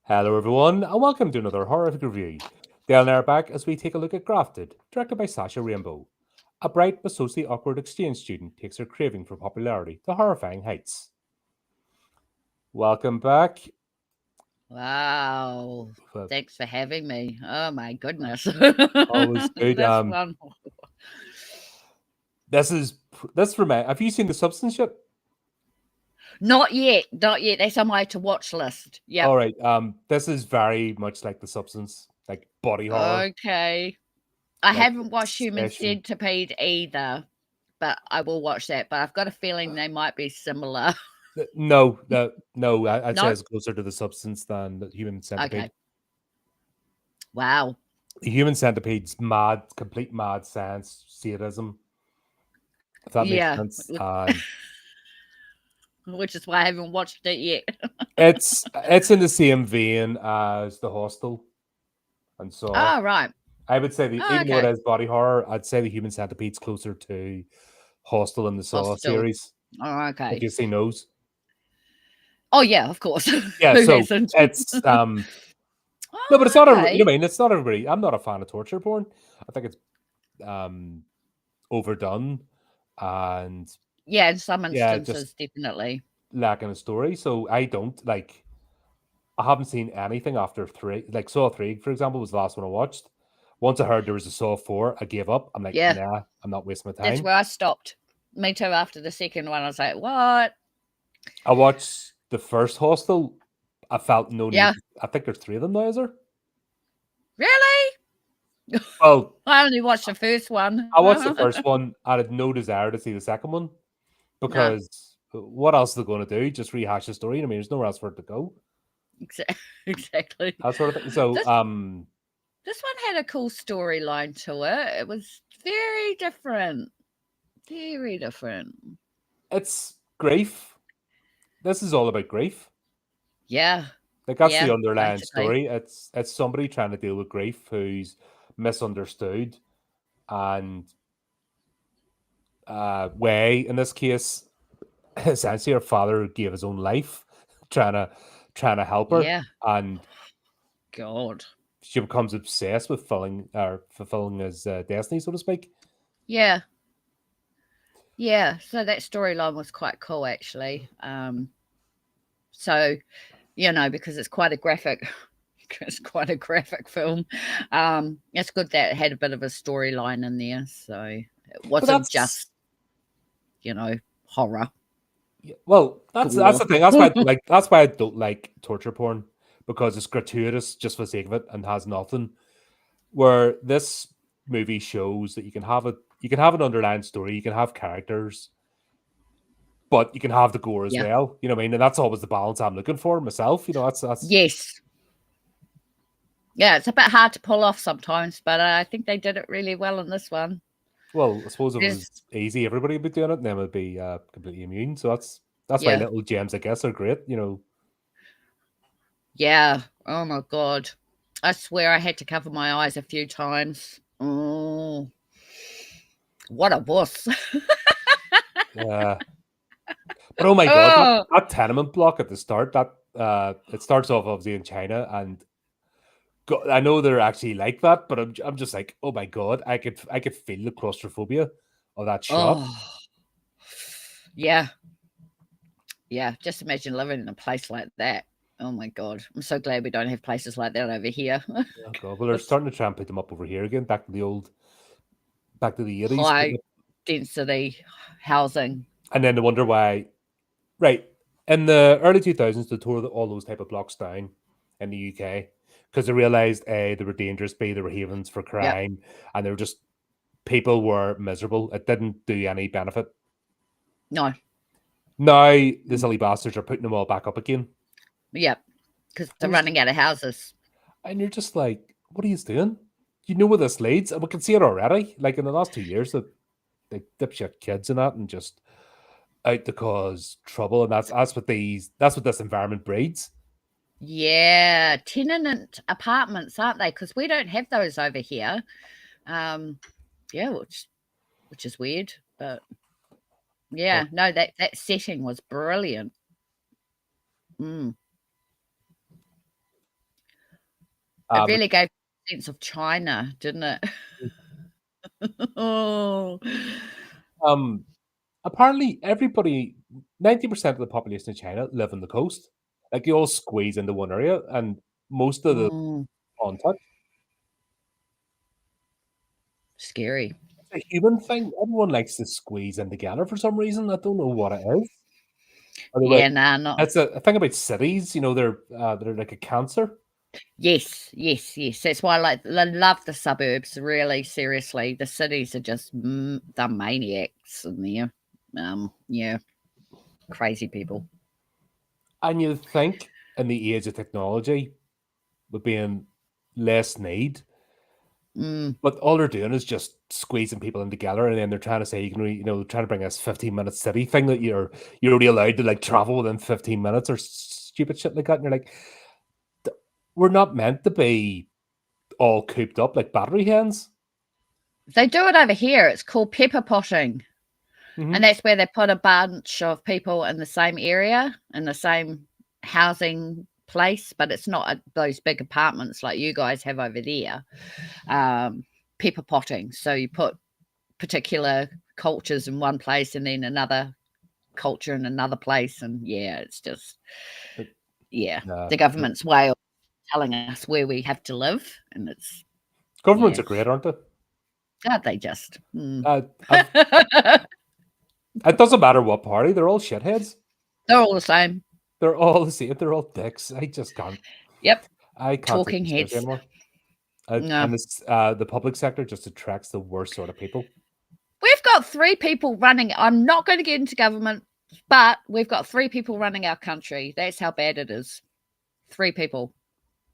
Hello, everyone, and welcome to another horrific review. Dale and I are back as we take a look at Grafted, directed by Sasha Rainbow. A bright but socially awkward exchange student takes her craving for popularity to horrifying heights. Welcome back. Wow. Well, Thanks for having me. Oh my goodness. always good. This one. This for me. Have you seen the Substance yet? Not yet. Not yet. That's on my to watch list. Yep. All right. This is very much like the Substance, like body horror, Okay. I like haven't watched Human session. Centipede either, but I will watch that. But I've got a feeling they might be similar. No. I'd say No? it's closer to the Substance than the Human Centipede. Okay. Wow. The Human Centipede's mad, complete mad science sadism, if that makes Yeah. sense. And Which is why I haven't watched it yet. it's in the same vein as the Hostel and Saw. Oh, right. I would say Oh, even though it okay. is body horror, I'd say the Human Centipede's closer to Hostel and the Saw Hostel. series. Oh, If okay. you see those, Oh, yeah, of course. yeah. Who So hasn't? it's no, but it's Oh, not a. okay. I mean, it's not everybody. I'm not a fan of torture porn. I think it's um overdone and Yeah, in some yeah, just instances, definitely. lacking a story. So I don't like. I haven't seen anything after three. Like Saw 3, for example, was the last one I watched. Once I heard there was a Saw 4, I gave up. I'm like, Yeah, nah, I'm not wasting my that's time. where I stopped. Me too, after the second one, I was like, "What?" I watched the first Hostel. I felt no need. Yeah. I think there's three of them now, is there? Really? Well, I only watched the first one. I watched the first one. I had no desire to see the second one No, because what else are they going to do? Just rehash the story? I mean, there's nowhere else for it to go. exactly. That sort of thing. So, This this one had a cool storyline to it. It was very different. Very different. it's grief. This is all about grief. Yeah. Like that's the Yeah, underlying basically. story. It's somebody trying to deal with grief who's misunderstood and way in this case, essentially her father gave his own life trying to help her, Yeah. and God. she becomes obsessed with fulfilling his destiny, so to speak. Yeah. Yeah. So that storyline was quite cool, actually. So because it's quite a graphic it's quite a graphic film. It's good that it had a bit of a storyline in there, so it But wasn't that's just, horror, well, that's gore. the thing. That's why I don't like. That's why I don't like torture porn because it's gratuitous just for the sake of it and has nothing. Where this movie shows that you can have an underlying story, you can have characters, but you can have the gore as Yeah. well. You know what I mean? And that's always the balance I'm looking for myself. You know, that's Yes. Yeah, it's a bit hard to pull off sometimes, but I think they did it really well in this one. well, I suppose if it There's was easy, everybody would be doing it, and then would be completely immune. So that's why Yeah. little gems, I guess, are great. You know, Yeah. Oh my god. I swear I had to cover my eyes a few times. Oh, what a wuss. yeah. But oh my god, Oh. that tenement block at the start, that it starts off obviously in China, and I know they're actually like that, but I'm just like, oh my god, I could feel the claustrophobia of that shot. Oh. Yeah. Yeah, just imagine living in a place like that. Oh my god. I'm so glad we don't have places like that over here. Oh god, well they're 'Cause starting to try and put them up over here again, back to the 80s, high density housing. and then they wonder why. Right in the early 2000s, they tore all those type of blocks down in the UK because they realized a they were dangerous, b they were havens for Yep. crime, and they were just people were miserable. It didn't do any benefit. No. Now the silly bastards are putting them all back up again. Yep. Because they're And you're, running out of houses. and you're just like, what are you doing? You know where this leads, and we can see it already. Like in the last 2 years, that they dipshit kids in that and just out to cause trouble, and that's what this environment breeds. Yeah. Tenement apartments, aren't they? Because we don't have those over here. Um, yeah, which is weird. But Oh, yeah, no, that setting was brilliant. Mm. It really gave a sense of China, didn't it? Oh. Apparently, 90% of the population in China live on the coast. Like, you all squeeze into one area, and most of the Mm, contact. scary. It's a human thing. Everyone likes to squeeze in together for some reason. I don't know what it is. Anyway, Yeah, nah, not. that's a thing about cities. You know, they're like a cancer. Yes, yes, yes. That's why I love the suburbs. Really, seriously, the cities are just the maniacs in there. Yeah, crazy people. And you think in the age of technology, with being less need, Mm. but all they're doing is just squeezing people in together, and then they're trying to say you can, trying to bring this 15-minute city thing that you're only allowed to like travel within 15 minutes or stupid shit like that. And you're like, we're not meant to be all cooped up like battery hens. They do it over here. It's called pepper potting. Mm-hmm. And that's where they put a bunch of people in the same area, in the same housing place, but it's not those big apartments like you guys have over there. Pepper potting. So you put particular cultures in one place and then another culture in another place. And yeah, it's just, the government's way of telling us where we have to live. And it's, governments are great, aren't they? God, they just. It doesn't matter what party, they're all shitheads. They're all the same. They're all the same. They're all dicks. I just can't. Yep. I can't Talking take this heads anymore. No. And the public sector just attracts the worst sort of people. We've got 3 people running. I'm not going to get into government, but we've got 3 people running our country. That's how bad it is. 3 people.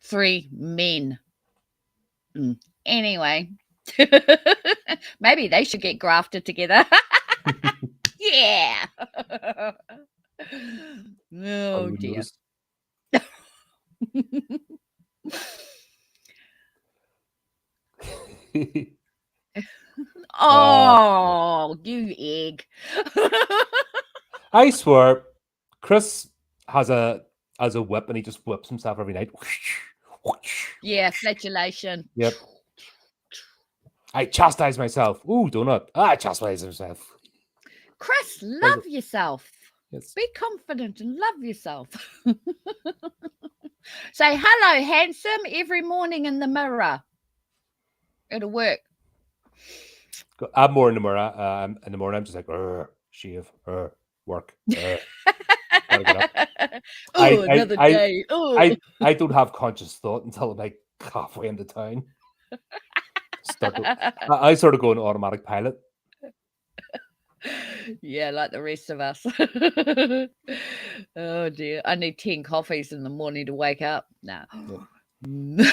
3 men. Anyway. Maybe they should get grafted together. Yeah. Oh, dear. Oh, you egg. I swear, Chris has a whip and he just whips himself every night. Yeah, flagellation. Yep. I chastise myself. Ooh, donut. I chastise myself. Chris, love yourself. Yes. Be confident and love yourself. Say hello, handsome, every morning in the mirror. It'll work. I'm more in the mirror. In the morning, I'm just like, shave, work. Gotta get up. Another day. I don't have conscious thought until I'm like halfway into town. I sort of go in automatic pilot. Yeah, like the rest of us. Oh dear. I need 10 coffees in the morning to wake up. No. Yeah.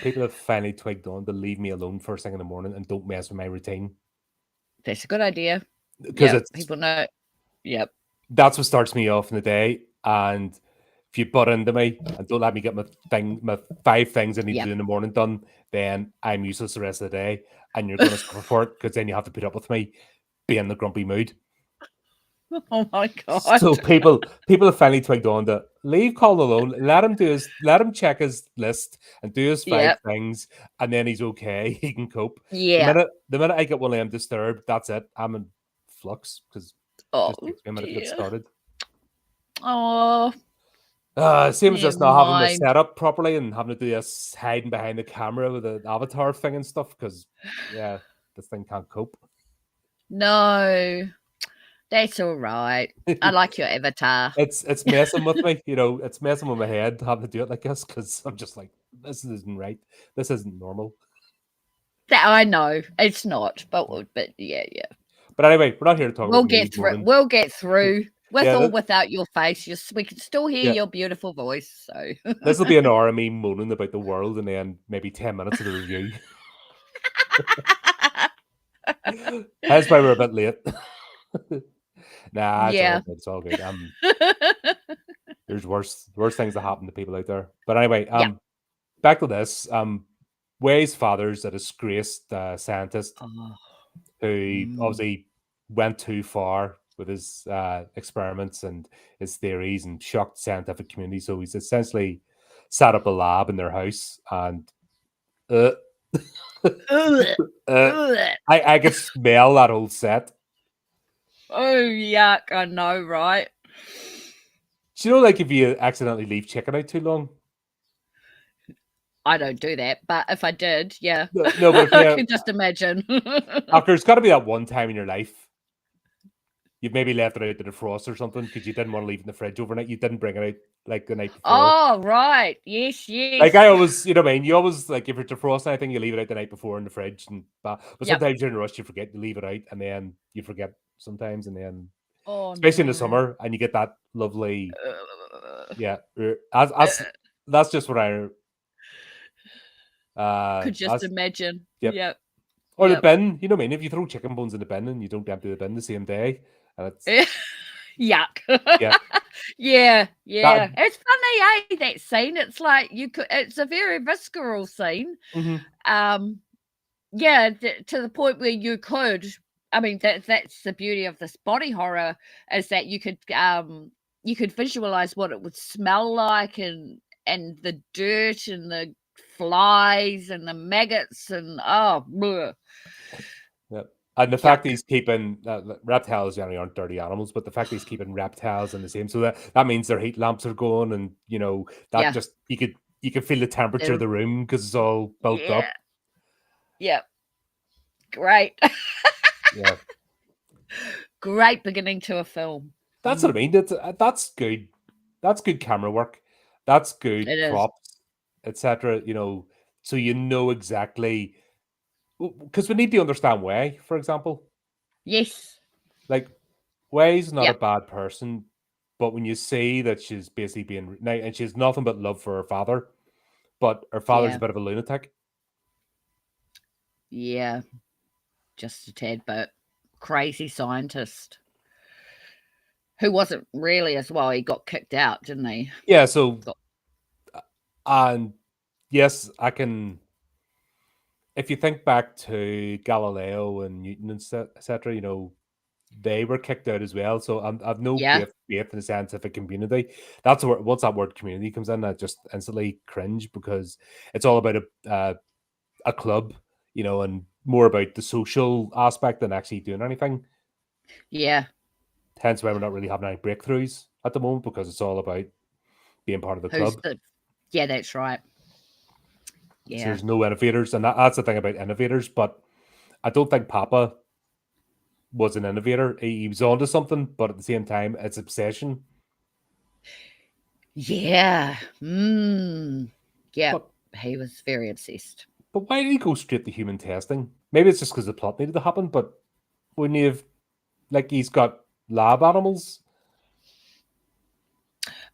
People have finally twigged on to leave me alone first thing in the morning and don't mess with my routine. That's a good idea. Because people know. Yep. That's what starts me off in the day. And if you butt into me and don't let me get my 5 things I need to do in the morning done, then I'm useless the rest of the day. And you're going to suffer for it because then you have to put up with me being in the grumpy mood. Oh my god! So people have finally twigged on to leave Colin alone. Let him check his list and do his 5 things, and then he's okay. He can cope. Yeah. The minute I get one of them disturbed, that's it. I'm in flux because it just takes me a minute to get started. Oh. Same as just not having the setup properly and having to do this hiding behind the camera with the avatar thing and stuff because this thing can't cope. No. That's all right. I like your avatar. It's messing with me, it's messing with my head having to do it like this because I'm just like, this isn't right. This isn't normal. That I know it's not, but yeah. But anyway, we're not here to talk. We'll get through. We'll get through with or without your face. We can still hear your beautiful voice. So this will be an hour of me moaning about the world, and then maybe 10 minutes of the review. That's why we're a bit late. Nah, it's all good. There's worse things that happen to people out there. But anyway, back to this. Way's father's a disgraced scientist who obviously went too far with his experiments and his theories and shocked the scientific community. So he's essentially set up a lab in their house, and Ugh, uh, ugh. I could smell that whole set. Oh, yuck. I know, right? Do you know, like, if you accidentally leave chicken out too long? I don't do that, but if I did, yeah. No, but if I you can just imagine. after, it's got to be that one time in your life you've maybe left it out to the frost or something because you didn't want to leave it in the fridge overnight. You didn't bring it out like the night before. Oh, right. Yes, Like, I yes. always, you know what I mean? You always, like, if you're defrosting anything, you leave it out the night before in the fridge. But Yep. sometimes you're in a rush, you forget to leave it out, and then you forget sometimes, and then, Oh, especially in the no. summer, and you get that lovely, Uh, yeah. uh, That's just what I, could just that's, imagine. yep. Yep. Or the Yep. bin, you know what I mean? If you throw chicken bones in the bin and you don't empty the bin the same day, and it's, Yuck. yeah. Yeah, That, yeah. It's funny, that scene. It's like it's a very visceral scene. mhm. Yeah, to the point where you could, I mean, that's the beauty of this body horror, is that you could visualize what it would smell like, and the dirt and the flies and the maggots and bleh, yeah. And the fact that yuck. he's keeping reptiles generally aren't dirty animals, but the fact that he's keeping reptiles in the same, so that means their heat lamps are going, and you know that Yeah. just you could feel the temperature of the room because it's all built Yeah. up. Yep. Great. Yeah, Great beginning to a film. that's what I mean. That's good. That's good camera work. That's good It is. props, etc. You know, so you know exactly, because we need to understand Way, for example. Yes. Like, Way's not a Yep. bad person, but when you see that she's basically being and she has nothing but love for her father, but her father's a Yeah. bit of a lunatic. Yeah. Just a tad bit. Crazy scientist who wasn't really as well. He got kicked out, didn't he? Yeah, so Got, and yes, I can. If you think back to Galileo and Newton and etc., you know, they were kicked out as well. So I've no yeah. faith in the scientific community. That's where once that word community comes in, I just instantly cringe because it's all about a club, you know, and more about the social aspect than actually doing anything. Yeah. Hence why we're not really having any breakthroughs at the moment because it's all about being part of the Who's club. the? Yeah, that's right. So Yeah. there's no innovators, and that's the thing about innovators. But I don't think Papa was an innovator. He was onto something, but at the same time, it's obsession. Yeah. Mm. Yeah. But He was very obsessed. why did he go straight to human testing? Maybe it's just because the plot needed to happen. But wouldn't he have, like, he's got lab animals?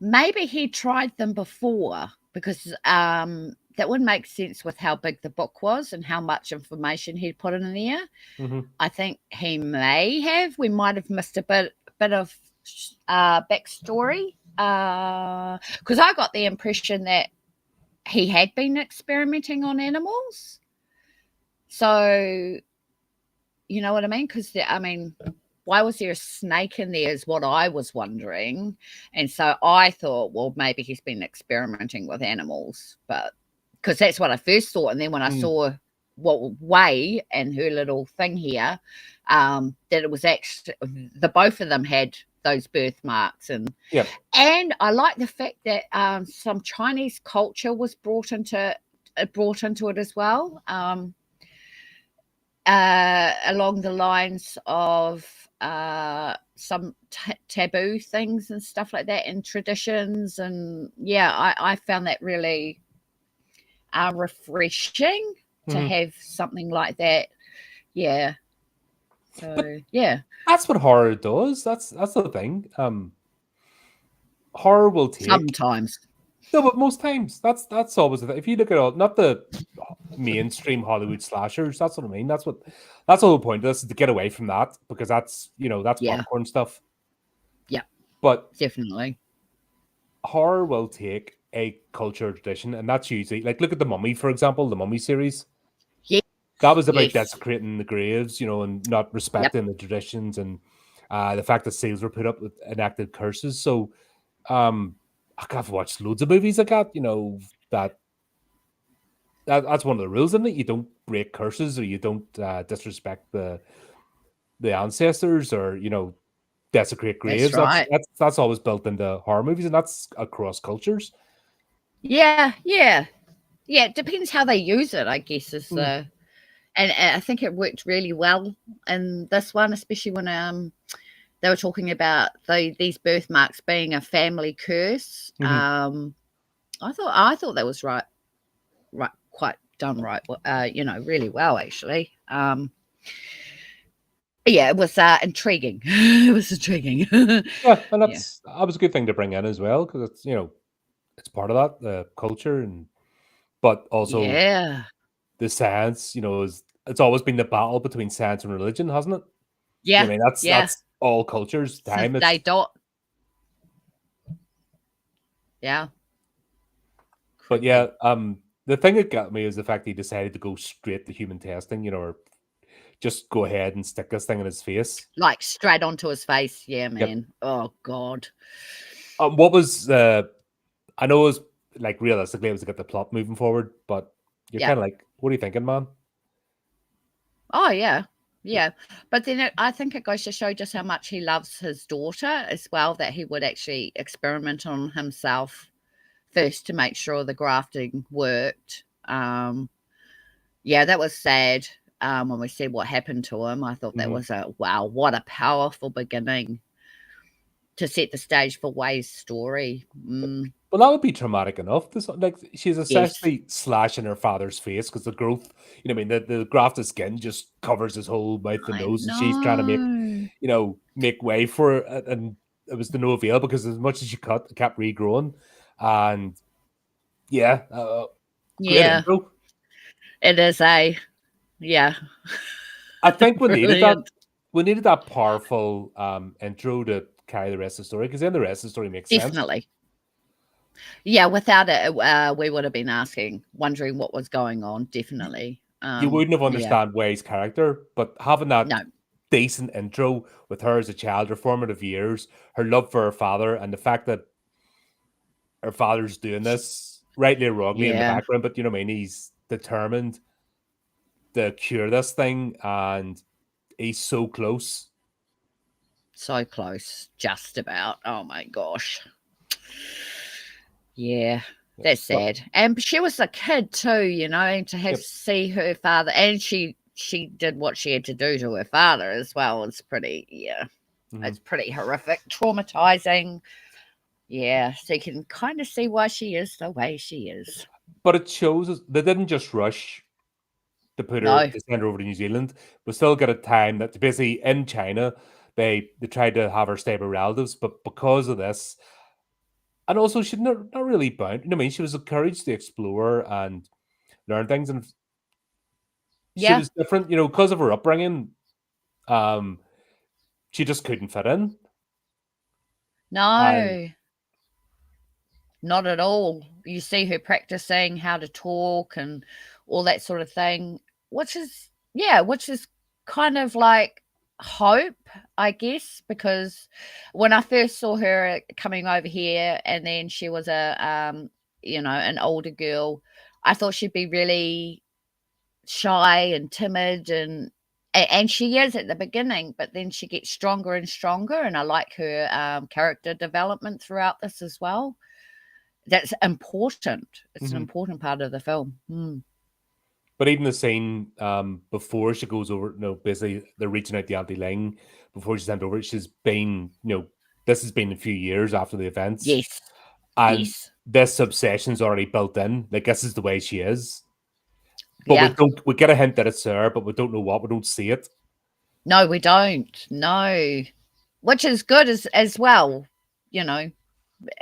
Maybe he tried them before, because that would make sense with how big the book was and how much information he'd put in there. Mm-hmm. I think he may have. We might have missed a bit of backstory, because I got the impression that he had been experimenting on animals. So, you know what I mean? Because I mean, why was there a snake in there is what I was wondering. And so I thought, well, maybe he's been experimenting with animals, but because that's what I first thought. And then when I saw Way and her little thing here, that it was actually the both of them had those birthmarks. And Yeah. and I like the fact that some Chinese culture was brought into it as well. Along the lines of some taboo things and stuff like that, and traditions. And yeah, I found that really refreshing to have something like that. Yeah. So But yeah, that's what horror does. That's the thing. Horror will take sometimes. no, but most times that's always the thing. If you look at all, not the mainstream Hollywood slashers, that's what I mean. That's the whole point of this, is to get away from that, because that's, you know, that's Yeah. popcorn stuff. Yeah, But definitely. horror will take a culture tradition, and that's usually, like, look at the Mummy, for example, the Mummy series. Yes. That was about Yes. desecrating the graves, you know, and not respecting the traditions, and the fact that seals were put up with enacted curses. So I've watched loads of movies like that. That's one of the rules, isn't it? You don't break curses, or you don't disrespect the ancestors, or desecrate That's graves. That's right. that's always built into horror movies, and that's across cultures. Yeah, yeah. Yeah, it depends how they use it, I guess, is Mm. the and I think it worked really well in this one, especially when they were talking about these birthmarks being a family curse. Mhm. I thought that was right, quite done right. Really well actually. Yeah, it was intriguing. It was intriguing. Yeah, and Yeah, that was a good thing to bring in as well, because it's part of that the culture, and but also yeah, the science. It's always been the battle between science and religion, hasn't it? I yeah, mean, that's yeah. all cultures' Since time. they It's don't, yeah, But yeah, creepy. the thing that got me is the fact he decided to go straight to human testing, or just go ahead and stick this thing in his face. Like straight onto his face. Yeah, Yep. man. Oh God. What was I know it was like realistically it was to get the plot moving forward, but you're Yeah. kind of like, what are you thinking, man? Oh yeah. Yeah. But then I think it goes to show just how much he loves his daughter as well, that he would actually experiment on himself first to make sure the grafting worked. Yeah, that was sad. When we see what happened to him, I thought that Mhm. was wow, what a powerful beginning to set the stage for Way's story. Well, that would be traumatic enough. Like she's Yes, essentially slashing her father's face because the growth, the grafted skin just covers his whole mouth and I nose, and she's trying to know. make way for it, and it was to no avail because as much as she cut, it kept regrowing, and yeah, great Yeah, intro. it is yeah, I think we needed that. brilliant. We needed that powerful intro to carry the rest of the story, because then the rest of the story makes sense. Definitely. Yeah, without it, we would have been wondering what was going on. Definitely. You wouldn't have Yeah. understand Way's character, but having that No. decent intro with her as a child, her formative years, her love for her father, and the fact that her father's doing this rightly or wrongly in the Yeah. background, but you know what I mean, he's determined to cure this thing, and he's so close. So close. Just about. Oh my gosh. Yeah. Yeah. That's But sad. And she was a kid too, to have yep. see her father, and she did what she had to do to her father as well. It's pretty, yeah. Mhm. It's pretty horrific, traumatizing. Yeah, so you can kind of see why she is the way she is. But it shows us they didn't just rush No. to send her over to New Zealand. We still got a time that basically in China they tried to have her stay with relatives, but because of this, and also she's not really bound. You know what I mean? She was encouraged to explore and learn things, and she Yeah. was different. Because of her upbringing, um, she just couldn't fit in. And No, not at all. You see her practicing how to talk and all that sort of thing, which is kind of like hope, I guess, because when I first saw her coming over here and then she was an older girl, I thought she'd be really shy and timid and she is at the beginning, but then she gets stronger and stronger, and I like her character development throughout this as well. That's important. It's an mhm. important part of the film. But even the scene before she goes over, basically they're reaching out the Auntie Ling before she's sent over. This has been a few years after the events, Yes, and yes, this obsession's already built in. Like, this is the way she is. But yeah. we get a hint that it's her, but we don't know what. We don't see it. No, we don't. No, which is good as well. You know,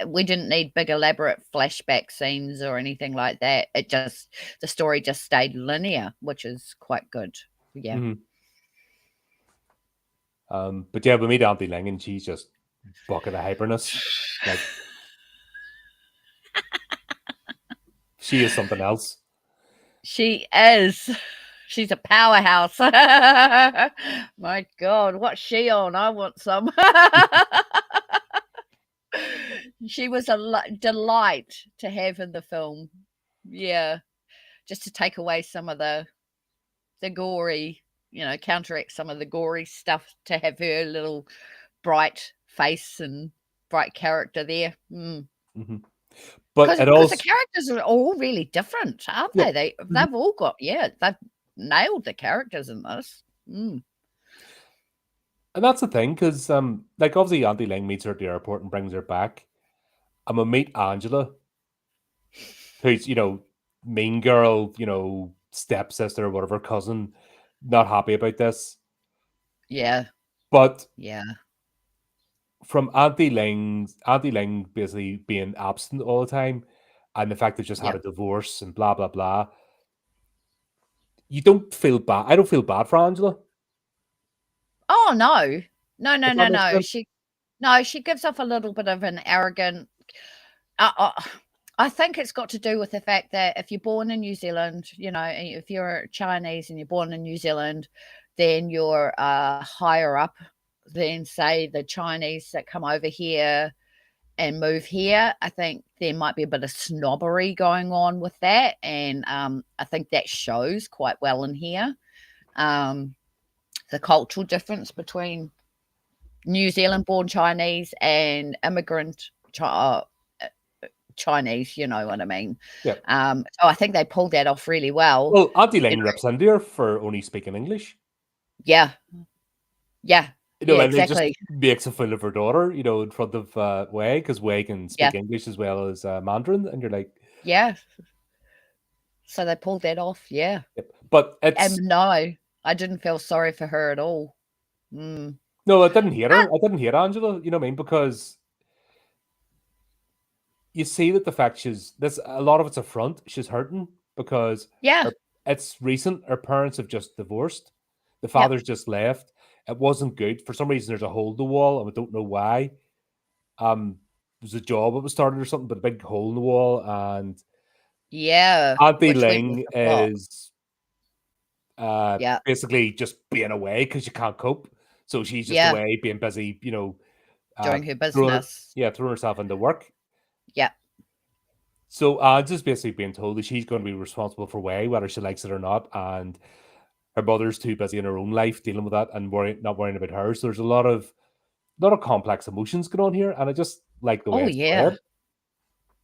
we didn't need big elaborate flashback scenes or anything like that. The story just stayed linear, which is quite good. Yeah. Mhm. But yeah, we meet Auntie Ling, and she's just bucket of hyperness. Like, she is something else. She is. She's a powerhouse. My God, what's she on? I want some. She was a delight to have in the film. Yeah, just to take away some of the gory, counteract some of the gory stuff, to have her little bright face and bright character there. Hmm. But it Because the also, characters are all really different, aren't yeah. they? Mhm. They've all got, they've nailed the characters in this. And that's the thing, because like obviously Auntie Ling meets her at the airport and brings her back. And we meet Angela, who's mean girl, stepsister or whatever, cousin, not happy about this. Yeah, But yeah, from Auntie Ling basically being absent all the time, and the fact they just had yeah. a divorce and blah blah blah, you don't feel bad. I don't feel bad for Angela. Oh no, no, no, If that no, makes no. sense. She gives off a little bit of an arrogant. Uh, uh, I think it's got to do with the fact that if you're born in New Zealand, if you're Chinese and you're born in New Zealand, then you're higher up than, say, the Chinese that come over here and move here. I think there might be a bit of snobbery going on with that, and I think that shows quite well in here. Um, the cultural difference between New Zealand born Chinese and immigrant Chinese, you know what I mean? Yeah. So I think they pulled that off really well. Well, Auntie You Ling know, rips into her for only speaking English. yeah, yeah, yeah, And it just exactly. makes a fool of her daughter, in front of Wei, because Wei can Yeah, speak English as well as Mandarin, and you're like, yeah. So they pulled that off, yeah. yep. But And it's no, I didn't feel sorry for her at all. Mm. no, I didn't hate Ah, her. I didn't hate Angela. You know what I mean? Because you see that the fact she's this a lot of it's a front. She's hurting because yeah, her, it's recent. Her parents have just divorced. The yep, father's just left. It wasn't good. For some reason, there's a hole in the wall, and we don't know why. There's a job that was started or something, but a big hole in the wall. And yeah, Auntie which went with Ling the plot. is Yeah, basically just being away because she can't cope. So she's just yeah, away being busy, uh, doing her throwing business. throwing herself into work. Yeah, So Anne's is basically being told that she's going to be responsible for Way, whether she likes it or not, and her mother's too busy in her own life dealing with that and not worrying about her. So there's a lot of complex emotions going on here, and I just like the way oh it's played. yeah,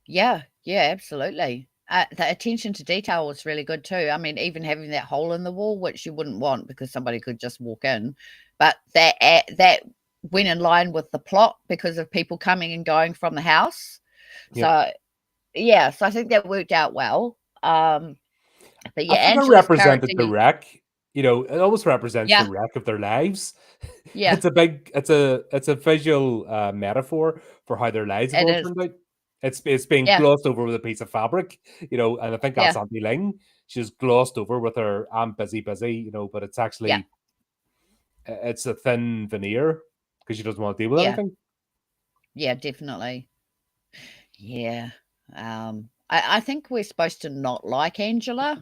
yeah, yeah, absolutely. The attention to detail was really good too. I mean, even having that hole in the wall, which you wouldn't want because somebody could just walk in, but that went in line with the plot because of people coming and going from the house. Yep. So yeah, so I think that worked out well. But I yeah, think it Angela's represented character, the wreck. It almost represents the yeah, wreck of their lives. yeah, It's a visual metaphor for how their lives have it all is. turned out. It's being Yeah, glossed over with a piece of fabric, and I think that's yeah, Auntie Ling. She's glossed over with her "I'm busy, busy," but it's yeah, actually it's a thin veneer because she doesn't want to deal with yeah, anything. yeah, definitely. Yeah. I think we're supposed to not like Angela.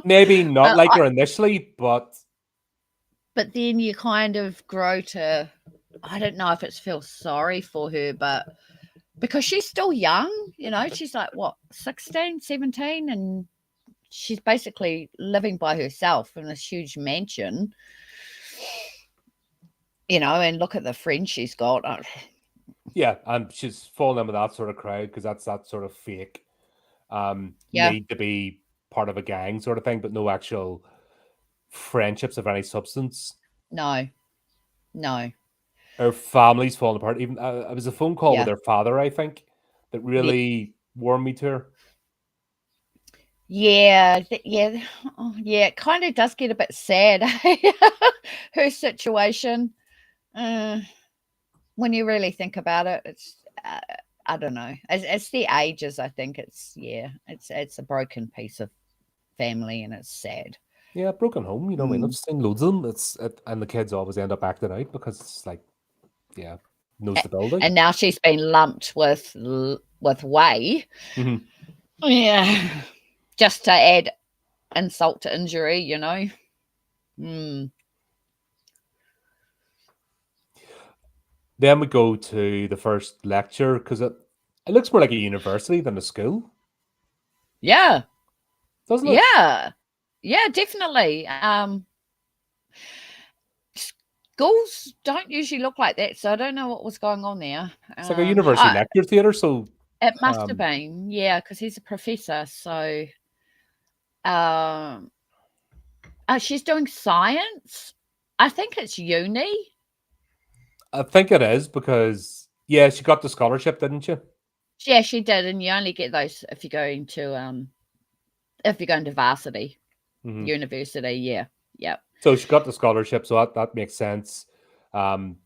Maybe not like I her initially, but But then you kind of grow to, I don't know if it's feel sorry for her, but because she's still young, she's like what, 16, 17, and she's basically living by herself in this huge mansion, and look at the friends she's got. yeah, and she's fallen in with that sort of crowd because that's that sort of fake Yeah, need to be part of a gang sort of thing, but no actual friendships of any substance. no, no, Her family's falling apart. Even it was a phone call with yeah, her father, I think, that yeah, really warmed me to her. yeah, yeah, oh, yeah. It kind of does get a bit sad, her situation. Uh, when you really think about it, it's I don't know. It's the ages. I think it's a broken piece of family, and it's sad. Yeah, broken home. I mean, I've Mm. seen loads of them. And the kids always end up acting out because it's like, yeah, knows the building. And now she's been lumped with Way. Mhm. Yeah, just to add insult to injury, Mm. Then we go to the first lecture because it looks more like a university than a school, Yeah. doesn't it? Yeah. Yeah, definitely. Schools don't usually look like that, so I don't know what was going on there. It's like a university lecture theatre. So, It must have um, been, yeah, because he's a professor. So, um, she's doing science. I think it's uni. I think it is because yeah, she got the scholarship, didn't she? Yeah, she did, and you only get those if you're going to varsity Hmm. university. Yeah, yep, So she got the scholarship, so that makes sense. Um,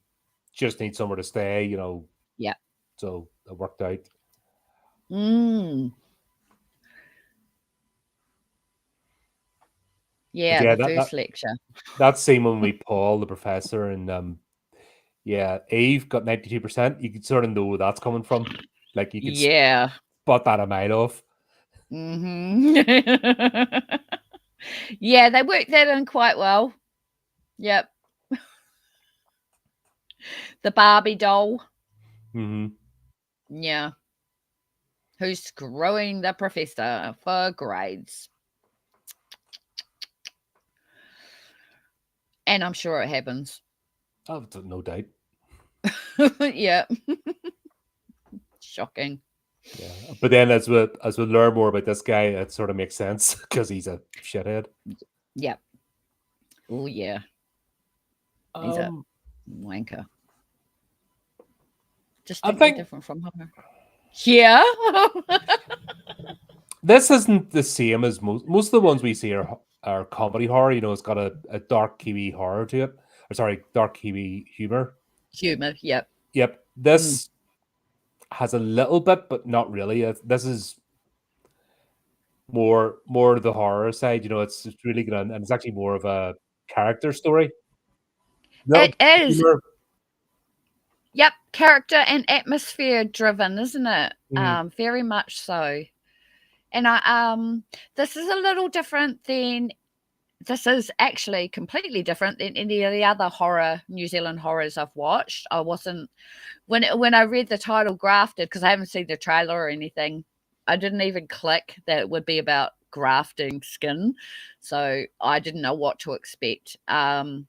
she just needs somewhere to stay, yep. So it worked out. Mm, But yeah, yeah, the that that first lecture. that scene when we meet Paul, the professor, and yeah, Eve got 92%. You could sort of know where that's coming from. Like you could Yeah. spot that a mile off. Hmm. Yeah, they worked that in quite well. Yep. The Barbie doll. Hmm. Yeah. Who's screwing the professor for grades. And I'm sure it happens. Oh, no doubt. Yeah. Shocking. Yeah, but then as we learn more about this guy, it sort of makes sense because he's a shithead. Yep. Oh, yeah. He's a Um, wanker. I Distinctly think different from her. Yeah. this isn't the same as most of the ones we see are comedy horror. It's got a dark Kiwi horror to it. Or sorry, dark Kiwi humor. Humor. Yep. Yep, Mm. this has a little bit, but not really. This is more the horror side. It's really good, and it's actually more of a character story. Little It is. humor. Yep. Character and atmosphere driven, isn't it? Mhm. Very much so. And this is a little different than this is actually completely different than any of the other New Zealand horrors I've watched. I wasn't when I read the title Grafted, because I haven't seen the trailer or anything, I didn't even click that it would be about grafting skin. So I didn't know what to expect. And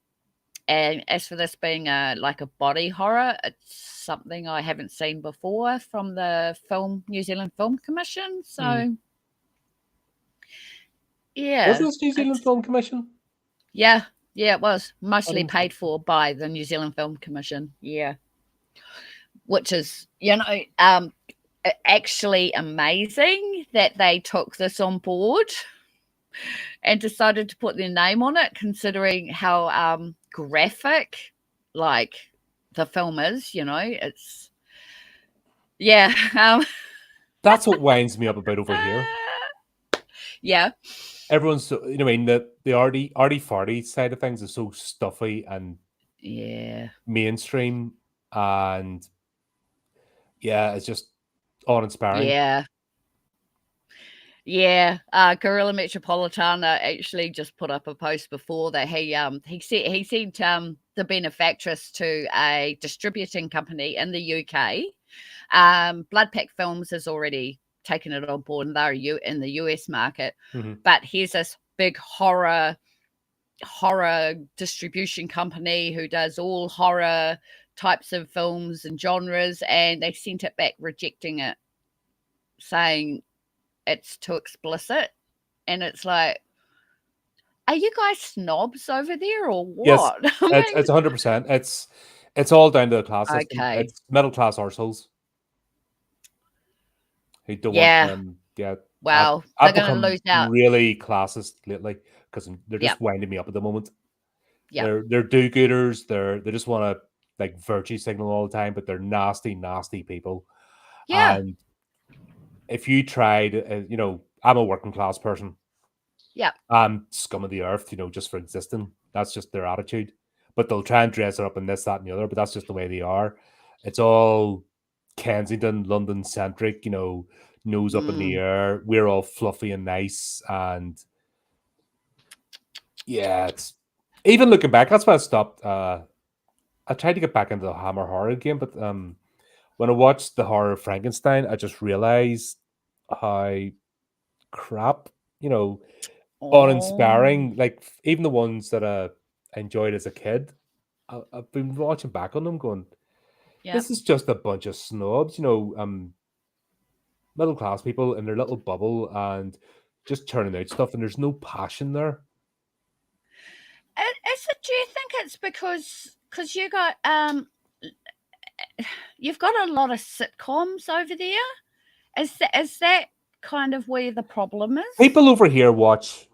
as for this being like a body horror, it's something I haven't seen before from the New Zealand Film Commission. Mhm. So Was yeah, this New Zealand it's Film Commission? yeah, yeah, it was I mostly don't. paid for by the New Zealand Film Commission. Yeah, which is actually amazing that they took this on board and decided to put their name on it, considering how graphic like the film is. It's yeah, That's what winds me up about over here. yeah, Everyone's I mean the arty farty side of things is so stuffy and yeah, mainstream, and yeah, it's just uninspiring. yeah. Yeah, Gorilla Metropolitana actually just put up a post before that he sent the benefactress to a distributing company in the UK. Bloodpack Films has already taken it on board, and they're in the US market. Mhm. But here's this big horror distribution company who does all horror types of films and genres, and they sent it back rejecting it, saying it's too explicit. And it's like, are you guys snobs over there or Yes, what? I mean, it's 100%. It's all down to the class system. okay. It's middle class arseholes who don't want Yeah. yeah. I've Well, they're I've going to become lose out. really classist lately because they're Yep. just winding me up at the moment. Yep. They're do-gooders. They just want to like virtue signal all the time, but they're nasty, nasty people. Yeah. And if you tried, I'm a working class person. Yep. I'm scum of the earth, just for existing. That's just their attitude. But they'll try and dress it up in this, that, and the other. But that's just the way they are. It's all Kensington, London centric. Nose up in the Mm. air. We're all fluffy and nice, and yeah, it's even looking back. That's why I stopped I tried to get back into the Hammer horror game, but when I watched the horror of Frankenstein, I just realized how crap, you know, Oh, uninspiring. Like even the ones that I enjoyed as a kid, I've been watching back on them, going, yeah. "This is just a bunch of snobs," middle class people in their little bubble and just churning out stuff, and there's no passion there. Is it? Do you think it's because you've got a lot of sitcoms over there? Is that kind of where the problem is? People over here watch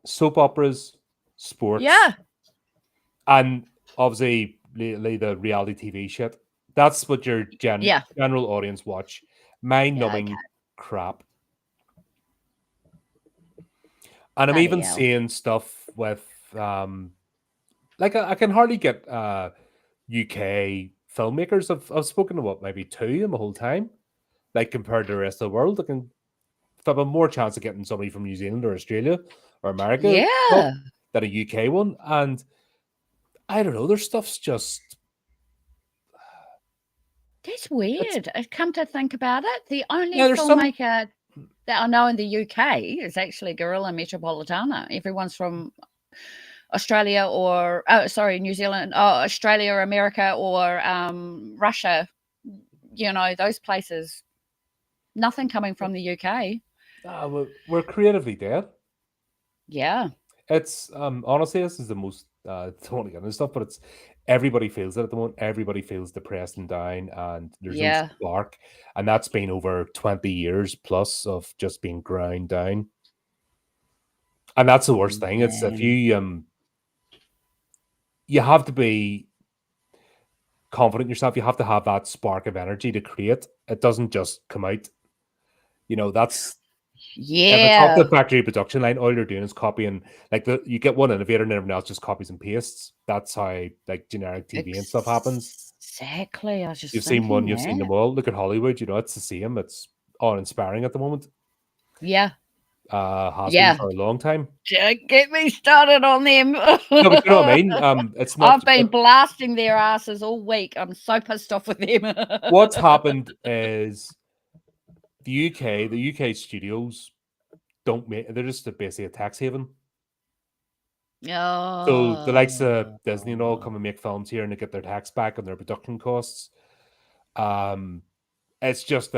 soap operas, sports, Yeah, and obviously lately the reality TV shit. That's what your yeah. general audience watch. Mind Yeah, okay. numbing crap. And I'm Bloody even hell. seeing stuff with like I can hardly get UK filmmakers. I've spoken to what, maybe two in the whole time. Like compared to the rest of the world, I can have a more chance of getting somebody from New Zealand or Australia or America job Yeah, than a UK one. And I don't know, their stuff's just that's it's weird. I come to think about it, the only yeah, there's some filmmaker that I know in the UK is actually Gorilla Metropolitana. Everyone's from Australia or sorry, New Zealand, Australia, America, or Russia. Those places. Nothing coming from the UK. we're creatively dead. Yeah, It's honestly this is the most don't want to get into stuff, but it's everybody feels it at the moment. Everybody feels depressed and down, and there's no yeah. spark, and that's been over 20 years plus of just being ground down. And that's the worst thing. It's if Man. you have to be confident in yourself. You have to have that spark of energy to create. It doesn't just come out. That's if it's off the Yeah. factory production line, all you're doing is copying. Like you get one innovator and everyone else just copies and pastes. That's how like generic TV and stuff happens. Exactly. I was just You've seen one, thinking you've seen that. them all. Look at Hollywood. It's the same. It's uninspiring at the moment. Yeah. Has been Yeah. for a long time. Don't get me started on them. No, but you know what I mean. It's not. I've been blasting their asses all week. I'm so pissed off with them. What's happened is the UK studios don't make. They're just basically a tax haven. So the likes of Disney and all come Oh. and make films here, and they get their tax back on their production costs. Um, it's just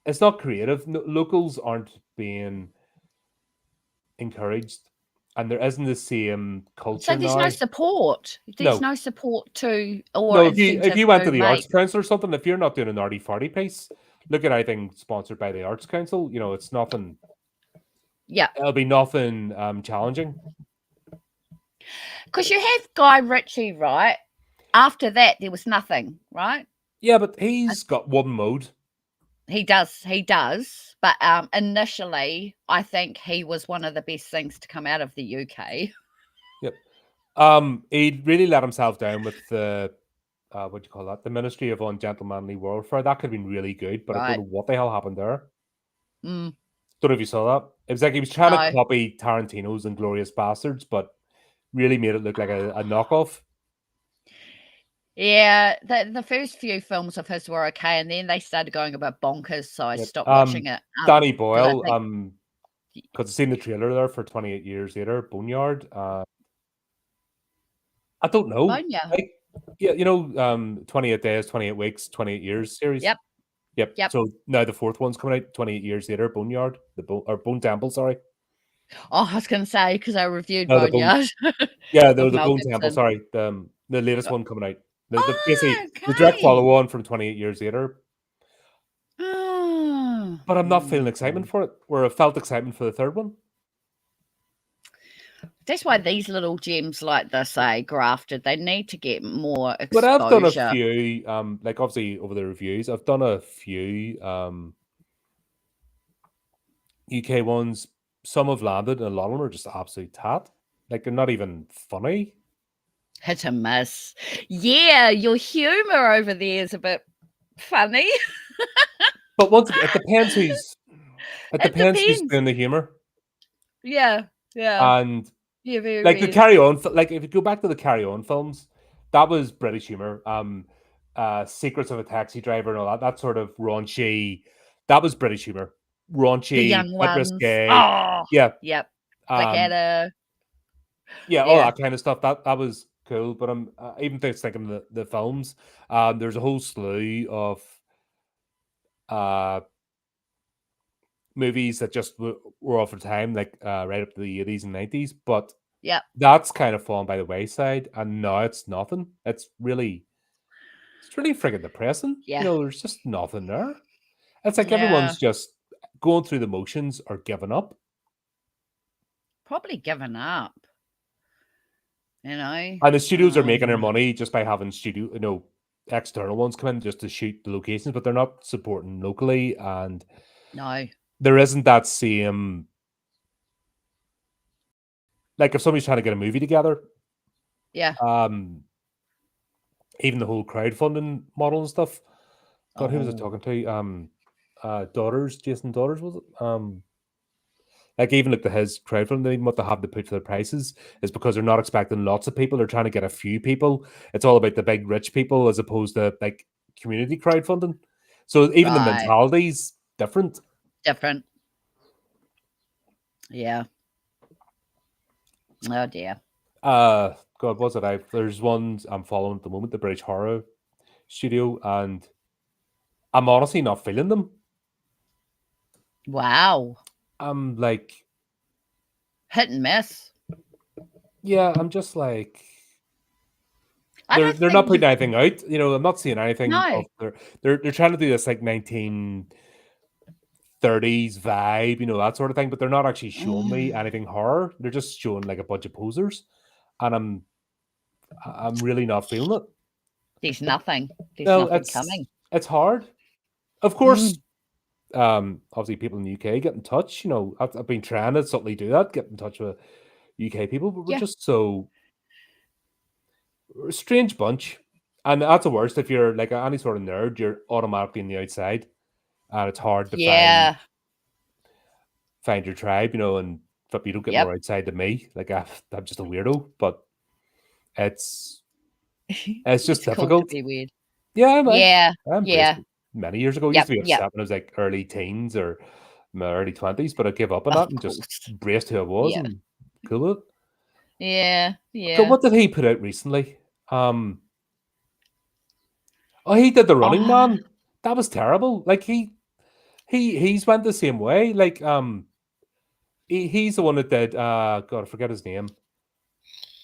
it's not creative. Locals aren't being encouraged, and there isn't the same So culture there's no now. support. There's No, no support to or no. If incentive you went to to the Arts make. Council or something, if you're not doing an arty farty piece, look at anything sponsored by the Arts Council. It's nothing. Yeah. It'll be nothing challenging. Because you have Guy Ritchie, right? After that, there was nothing, right? Yeah, but he's got one mode. He does. But initially, I think he was one of the best things to come out of the UK. Yep. He really let himself down with the what do you call that? The Ministry of Ungentlemanly Warfare. That could have been really good, but I don't Right. know what the hell happened there. Mm, Don't know if you saw that. It was like he was trying to no. copy Tarantino's Inglorious Bastards, but really made it look like a knockoff. Yeah, the first few films of his were okay, and then they started going a bit bonkers, so I Yep. stopped watching it. Danny Because I Boyle, think because I've seen the trailer there for 28 Years Later, Boneyard. I don't know. Bonya. Like, yeah, 28 Days, 28 Weeks, 28 Years series. Yep. Yep. Yep. So now the fourth one's coming out 28 Years Later, Boneyard, Bone Temple, sorry. Oh, I was going to say because I reviewed No, the Bone. Boneyard Yeah, with the Mel Bone Temple, Gibson. sorry. The latest one coming out. Basically the direct Okay. follow on from 28 Years Later. Oh, But I'm not feeling excitement for it, where I felt excitement for the third one. that's why these little gems like this, Grafted, they need to get more But I've done a exposure. few, like obviously over the reviews, I've done a few UK ones. Some have landed, and a lot of them are just absolute tat. Like they're not even funny. Hit and miss. Yeah, your humour over there is a bit funny. But once again, it depends who's It depends. doing the humor. Yeah, yeah. And Yeah, very like the weird. Carry On, like if you go back to the Carry On films, that was British humor. Secrets of a Taxi Driver and all that. That sort of raunchy. That was British humor. The Raunchy, young bit ones. risque. Oh, Yeah. yep. Um. Blackadder. Yeah. All Yeah. that kind of stuff. That was cool. But I'm even thinking the films. There's a whole slew of uh movies that just were off for time, like right up to the 80s and 90s. But Yep. that's kind of fallen by the wayside, and now it's nothing. It's really friggin' depressing. Yeah. There's just nothing there. It's like Yeah. everyone's just going through the motions or giving up. Probably given up. You know. And the studios are making their Um, money just by having external ones come in just to shoot the locations, but they're not supporting locally, and no. there isn't that same, like if somebody's trying to get a movie together, Yeah. even the whole crowdfunding model and stuff. God, who was I Oh. talking to? Daughters, Jason Daughters, was it? Like even like his crowdfunding, what they have to put for their prices is because they're not expecting lots of people. They're trying to get a few people. It's all about the big rich people as opposed to like community crowdfunding. So even the Right. mentality's different. Different. Yeah. Oh dear. God, what's it? There's ones I'm following at the moment, the British Horror Studio, and I'm honestly not feeling them. Wow. I'm like, Hit and miss. yeah, I'm just like, I don't they're not think putting you. anything out. I'm not seeing anything No. of they're trying to do this like 1930s vibe, that sort of thing, but they're not actually showing me Mm. anything horror. They're just showing like a bunch of posers, and I'm really not feeling it. There's nothing. There's No, nothing coming. it's hard. Of course, Mm. obviously people in the UK get in touch. I've been trying to subtly do that, get in touch with UK people, but we're Yeah. just we're a strange bunch. And that's the worst. If you're like any sort of nerd, you're automatically on the outside, and it's hard to Yeah. find your tribe, and you don't get Yep. more outside than me. Like I'm just a weirdo, but it's just It's cool to difficult. be weird. Yeah, Yeah. I embraced Yeah. it many years ago. I used Yep. to be Yep. upset when I was like early teens or my early 20s, but I gave up on Of that and just course. embraced who I was Yeah. and cool with it. Yeah. God, Yeah. what did he put out recently? Oh, he did The Running Oh, Man. That was terrible. Like he's went the same way. Like he's the one that did God, I forget his name.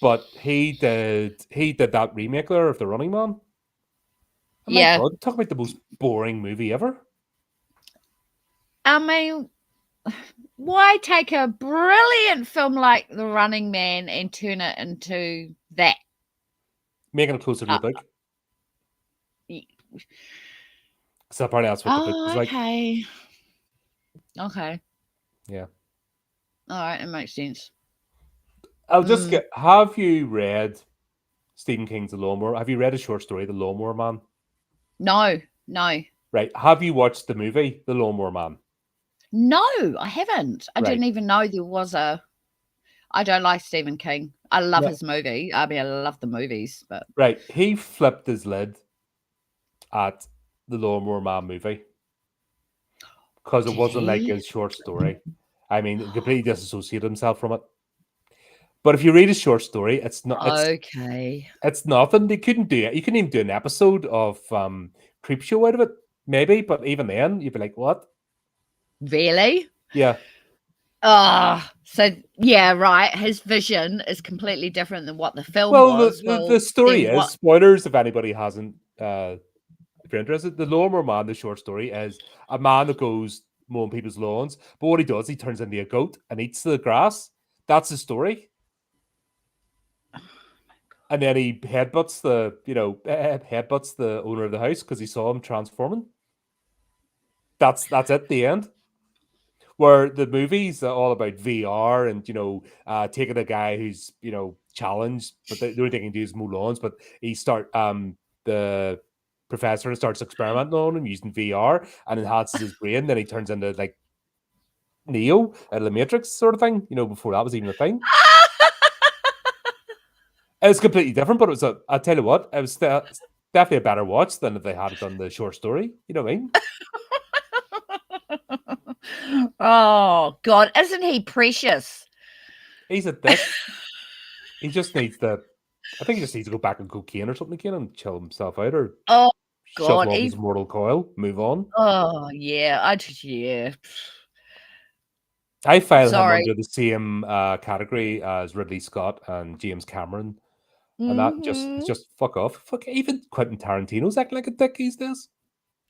But he did that remake there of The Running Man. Oh my yeah. God, talk about the most boring movie ever. I mean, why take a brilliant film like The Running Man and turn it into that? Making it closer to Uh, the book. y- So apparently that's what the book was oh, like. okay. Okay. Yeah. All right. It makes sense. I'll just Mm. get. Have you read Stephen King's The Lawnmower? Have you read a short story, The Lawnmower Man? No. No. Right. Have you watched the movie, The Lawnmower Man? No, I haven't. I Right. didn't even know there was a. I don't like Stephen King. I love No. his movie. I mean, I love the movies, but Right. He flipped his lid at the Lawnmower Man movie because it did wasn't like he? his short story. I mean, he completely disassociated himself from it. But if you read a short story, it's not. Okay. It's nothing. They couldn't do it. You couldn't even do an episode of Creep Show out of it, maybe. But even then, you'd be like, "What?" Really? Yeah. So yeah, right. His vision is completely different than what the film Well, was. the Well, story then is what? spoilers if anybody hasn't. If you're interested, the Lawnmower Man, the short story, is a man that goes mowing people's lawns. But what he does, he turns into a goat and eats the grass. That's the story. And then he headbutts headbutts the owner of the house because he saw him transforming. That's it. The end. Where the movies are all about VR and taking a guy who's challenged, but the only thing he can do is mow lawns. But the professor starts experimenting on him using VR and enhances his brain. Then he turns into like Neo out of the Matrix sort of thing. Before that was even a thing. It was completely different, but it was I'll tell you what, it was definitely a better watch than if they had done the short story. You know what I mean? Oh God, isn't he precious? He's a dick. He just needs to. I think he just needs to go back on cocaine or something again and chill himself out, or Oh shove God, off his mortal coil, move on. oh yeah, yeah. I file him Sorry. under the same category as Ridley Scott and James Cameron, and that it's Mhm. just fuck off. Fuck even Quentin Tarantino's acting like a dick these days.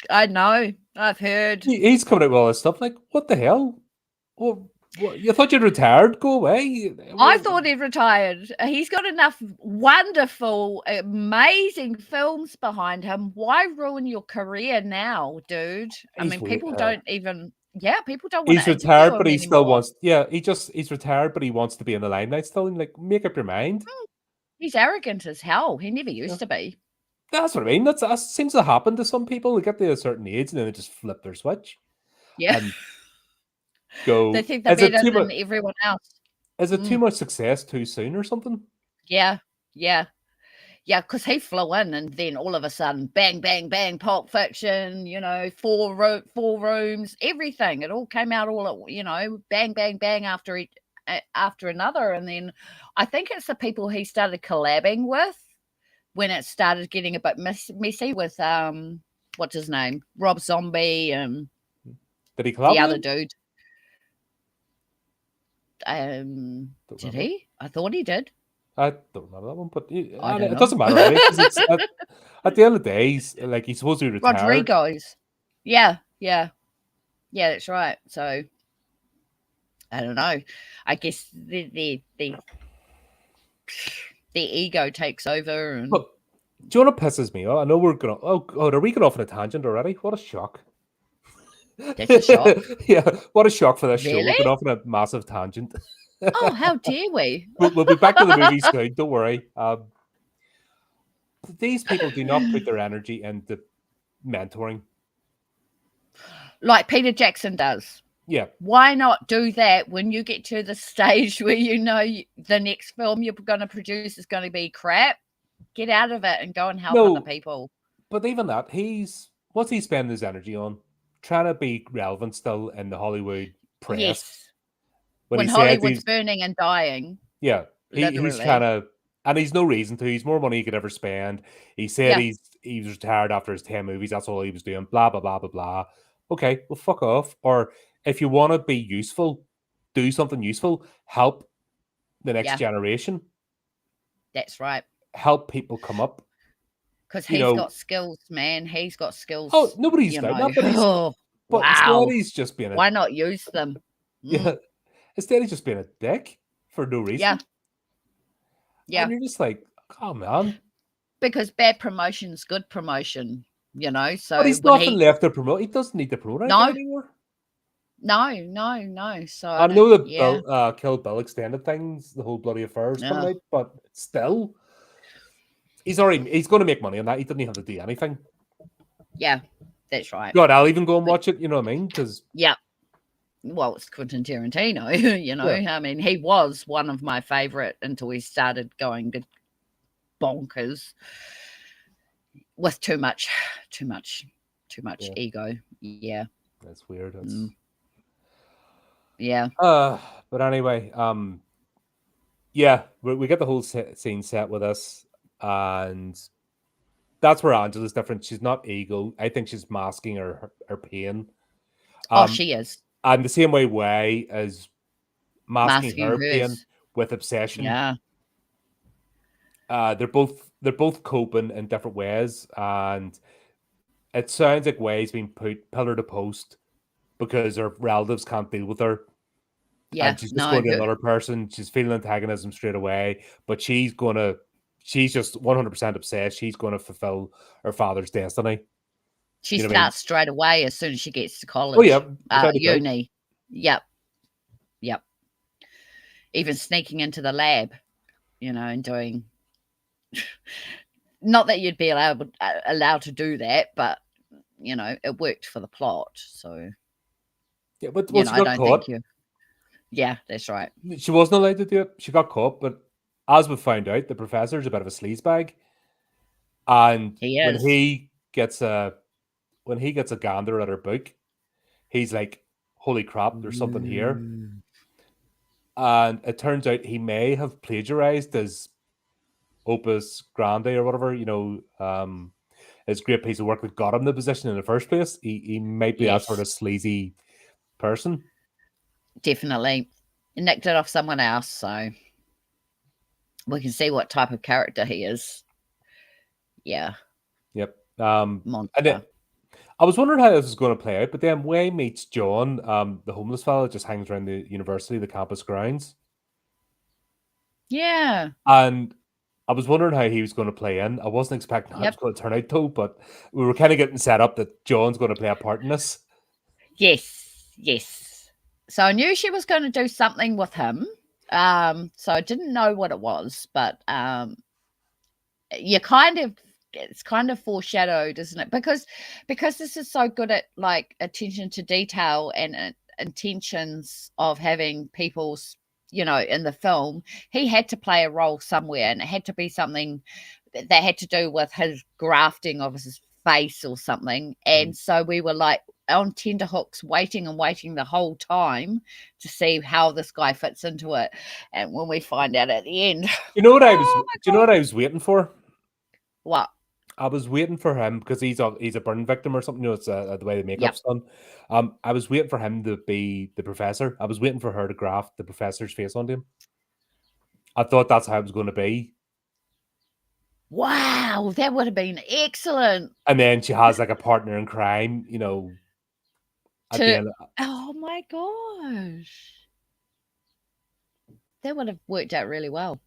I know. I've heard. He's coming out with all this stuff. Like, what the hell? What, you thought you'd retired? Go away. I thought he'd retired. He's got enough wonderful, amazing films behind him. Why ruin your career now, dude? I He's mean, weird. people don't even, people don't want He's to interview retired, but him he still anymore. wants. Yeah, he's retired, but he wants to be in the limelight still. And like, make up your mind. He's arrogant as hell. He never Yeah. used to be. That's what I mean. That seems to happen to some people. They get to a certain age and then they just flip their switch Yeah. and They go. think they're better than everyone else. Is it too much success too soon or something? Yeah. Yeah. Yeah, because he flew in and then all of a sudden, bang, bang, bang, Pulp Fiction, four rooms, everything. It all came out all at, bang, bang, bang after another. And then I think it's the people he started collabing with when it started getting a bit messy with, what's his name? Rob Zombie and Did he the collab other with him? dude. Did he? I thought he did. I don't know that one, but I don't it know. doesn't matter anyway because it's at the end of the day, he's supposed to be retired. Rodrigo's. Yeah. Yeah, that's right. So I don't know. I guess the ego takes over, and But do you know what pisses me off? I know we're gonna. Oh God, are we going off on a tangent already? What a shock! that's a shock. Yeah, what a shock for this show. Really? We're going off on a massive tangent. Oh, how dare we? We'll be back to the movie soon. Don't worry. These people do not put their energy into mentoring. Like Peter Jackson does. Yeah. Why not do that when you get to the stage where the next film you're going to produce is going to be crap? Get out of it and go and help other people. But even that, what's he spending his energy on? Trying to be relevant still in the Hollywood press. Yes. When Hollywood's burning and dying. Yeah. He's trying to, and he's no reason to. He's more money he could ever spend. He said he was retired after his 10 movies. That's all he was doing. Blah, blah, blah, blah, blah. Okay, well, fuck off. Or if you want to be useful, do something useful. Help the next generation. That's right. Help people come up. Because he's got skills, man. He's got skills. Oh, nobody's doubting that, but wow. instead he's just being Why not use them? Yeah. Instead he's just being a dick for no reason. Yeah. Yeah. And you're just like, oh man. Because bad promotion's good promotion, So but he's nothing left to promote. He doesn't need to promote anymore. No. So I know the Kill Bill extended things, the whole bloody affair is coming out, but still, he's going to make money on that. He doesn't have to do anything. Yeah, that's right. God, I'll even go and watch it. You know what I mean? Because well, it's Quentin Tarantino. I mean, he was one of my favorite until he started going to bonkers with too much ego. Yeah, that's weird. Yeah. But anyway, yeah, we get the whole scene set with us, and that's where Angela's different. She's not ego. I think she's masking her pain. She is. And the same way as masking her pain with obsession. Yeah. They're both coping in different ways, and it sounds like Way's being put pillar to post because her relatives can't deal with her. Yeah, and she's just going to another person. She's feeling antagonism straight away, but she's just 100% obsessed. She's going to fulfill her father's destiny. She starts straight away as soon as she gets to college. Oh yeah, uni. Yep. Even sneaking into the lab, and doing. Not that you'd be allowed to do that, but it worked for the plot. So yeah, but she got caught. Yeah, that's right. She wasn't allowed to do it. She got caught, but as we found out, the professor's a bit of a sleazebag, and He is. when he gets a gander at her book, he's like, "Holy crap, there's something here." Mm. And it turns out he may have plagiarized his opus grande or whatever, his great piece of work that got him the position in the first place. He might be that sort Yes, of sleazy person. definitely. Nicked it off someone else, so we can see what type of character he is. Yeah, Yep. And monster. I was wondering how this was going to play out, but then Way meets John, the homeless fella, just hangs around the university, the campus grounds, Yeah. and I was wondering how he was going to play in. I wasn't expecting how it was Yep. going to turn out though, but we were kind of getting set up that John's going to play a part in this. Yes. Yes. So I knew she was going to do something with him. So I didn't know what it was, but you kind of it's kind of foreshadowed, isn't it? Because this is so good at like attention to detail and intentions of having people's in the film. He had to play a role somewhere, and it had to be something that had to do with his grafting of his face or something. And so we were like on tenterhooks, waiting and waiting the whole time to see how this guy fits into it. And when we find out at the end, You know what I was? oh Do my you know god, what I was waiting for? what? I was waiting for him because he's a burn victim or something. It's the way the Yep. makeup's done. I was waiting for him to be the professor. I was waiting for her to graft the professor's face onto him. I thought that's how it was going to be. Wow, that would have been excellent And then she has like a partner in crime, at the to end. oh my gosh. That would have worked out really well.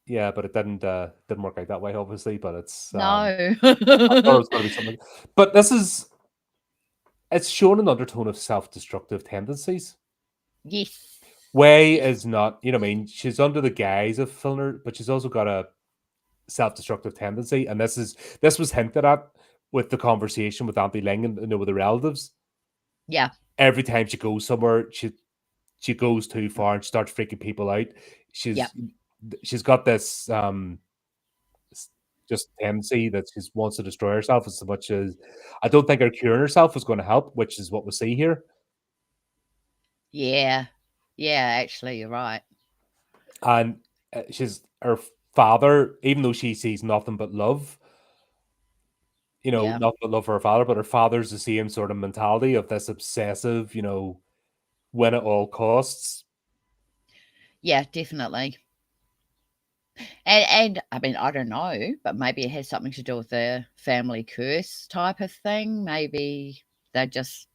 Yeah, but it didn't work out that way, obviously. But No. I thought it was going to be something. But it's shown an undertone of self-destructive tendencies. Yes. Way Yes. is not, I mean, she's under the guise of Filner, but she's also got a self-destructive tendency, and this was hinted at with the conversation with Auntie Ling and with the relatives. Yeah. Every time she goes somewhere, she goes too far and starts freaking people out. Yeah. She's got this just tendency that she wants to destroy herself as much as I don't think her curing herself was going to help, which is what we see here. Yeah. Yeah, actually, you're right. And she's her father, even though she sees nothing but love, Yeah. not but love for her father, but her father's the same sort of mentality of this obsessive, win at all costs. Yeah, definitely. And I mean, I don't know, but maybe it has something to do with the family curse type of thing. Maybe they're just